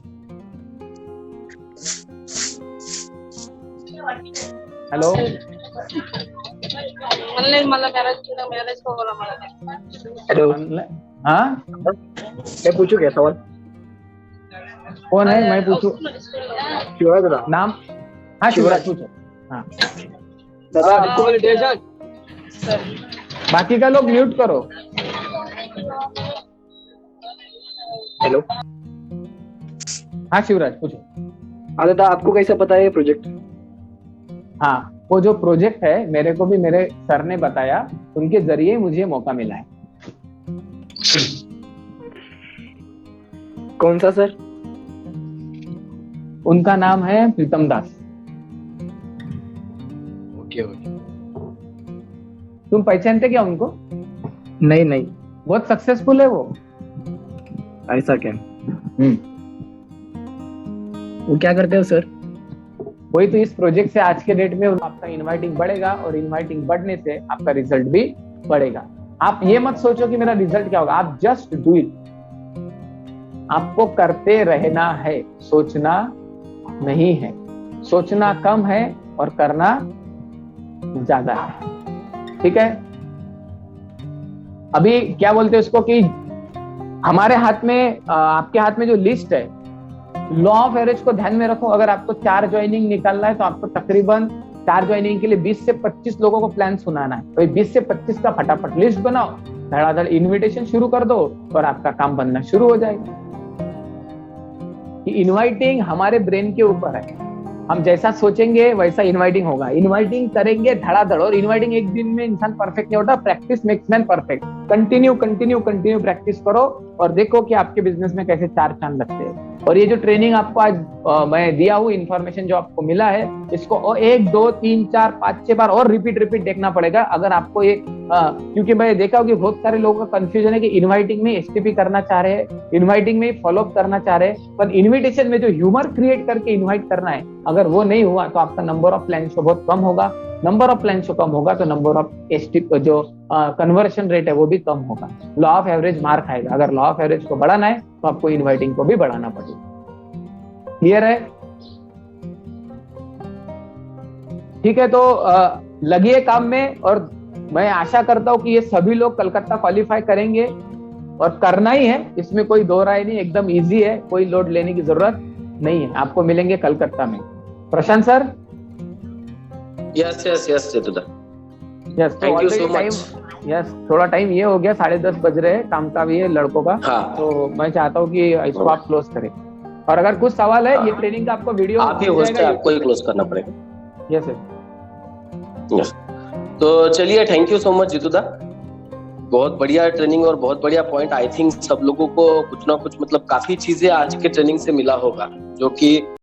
S2: हेलो,
S3: हेलो,
S2: हाँ
S3: मैं पूछू क्या सवाल?
S2: कौन है? मैं पूछू
S3: शिवराज दादा।
S2: नाम? हाँ शिवराज पूछो। हाँ
S3: दादा आपको
S2: बाकी का लोग म्यूट करो।
S3: हेलो,
S2: हाँ शिवराज पूछो।
S3: हाँ दादा आपको कैसे पता है ये प्रोजेक्ट?
S2: हाँ, वो जो प्रोजेक्ट है मेरे को भी मेरे सर ने बताया, उनके जरिए मुझे मौका मिला है।
S3: कौन सा सर?
S2: उनका नाम है प्रीतम दास।
S3: Okay okay.
S2: तुम पहचानते क्या उनको?
S3: नहीं नहीं,
S2: बहुत सक्सेसफुल है वो।
S3: ऐसा क्या? वो क्या करते हो सर?
S2: वही तो, इस प्रोजेक्ट से आज के डेट में आपका इनवाइटिंग बढ़ेगा और इनवाइटिंग बढ़ने से आपका रिजल्ट भी बढ़ेगा। आप ये मत सोचो कि मेरा रिजल्ट क्या होगा, आप जस्ट डू इट। आपको करते रहना है, सोचना नहीं है। सोचना कम है और करना ज्यादा है। ठीक है, अभी क्या बोलते हैं उसको कि हमारे हाथ में, आपके हाथ में जो लिस्ट है, लॉ ऑफ एवरेज को ध्यान में रखो। अगर आपको 4 ज्वाइनिंग निकालना है तो आपको तकरीबन 4 ज्वाइनिंग के लिए 20 से 25 लोगों को प्लान सुनाना है। तो 20 से 25 का फटाफट लिस्ट बनाओ, धड़ाधड़ इनविटेशन शुरू कर दो और आपका काम बनना शुरू हो जाएगा। इनवाइटिंग हमारे ब्रेन के ऊपर है, हम जैसा सोचेंगे वैसा इनवाइटिंग होगा। इनवाइटिंग करेंगे धड़ाधड़, और इनवाइटिंग एक दिन में इंसान परफेक्ट नहीं होता, practice makes man perfect. Continue continue continue practice करो और देखो कि आपके बिजनेस में कैसे 4 चांद लगते हैं। और ये जो ट्रेनिंग आपको आज मैं दिया हूँ, इन्फॉर्मेशन जो आपको मिला है, इसको 1 2 3 4 5 6 बार और रिपीट देखना पड़ेगा। अगर आपको ये क्योंकि मैं देखा हूँ कि बहुत सारे लोगों का कंफ्यूजन है कि इनवाइटिंग में एसटीपी करना चाह रहे हैं, इनवाइटिंग में फॉलोअप करना चाह रहे हैं, पर इनविटेशन में जो ह्यूमर क्रिएट करके इनवाइट करना है, अगर वो नहीं हुआ तो आपका नंबर ऑफ प्लान शो बहुत कम होगा। नंबर ऑफ प्लान शो कम होगा तो नंबर ऑफ एसटीपी जो कन्वर्शन रेट है वो भी कम होगा। लॉ ऑफ एवरेज मार खाएगा। अगर लॉ ऑफ एवरेज को बढ़ाना है तो आपको इनवाइटिंग को भी बढ़ाना पड़ेगा। क्लियर है? ठीक है, तो लगिए काम में, और मैं आशा करता हूं कि ये सभी लोग कलकत्ता क्वालिफाई करेंगे, और करना ही है, इसमें कोई दो राय नहीं, एकदम इजी है, कोई लोड लेने की जरूरत नहीं है। आपको मिलेंगे कलकत्ता में। Prashant sir?
S1: Yes yes yes Chetuda,
S2: yes,
S1: thank you so much.
S2: Yes, थोड़ा टाइम ये हो गया, 10:30 बज रहे हैं, काम का भी है लड़कों का।
S1: हाँ,
S2: तो मैं चाहता हूँ कि इसको आप क्लोज करें, और अगर कुछ सवाल है, ये ट्रेनिंग का आपको वीडियो
S1: आप ही होस्ट है, आपको ही क्लोज करना पड़ेगा।
S2: Yes sir.
S1: यस, तो चलिए, थैंक यू सो मच जीतूदा, बहुत बढ़िया ट्रेनिंग और बहुत बढ़िया पॉइंट। आई थिंक सब लोगों को कुछ ना कुछ मतलब काफी चीजें आज के ट्रेनिंग से मिला होगा, जो कि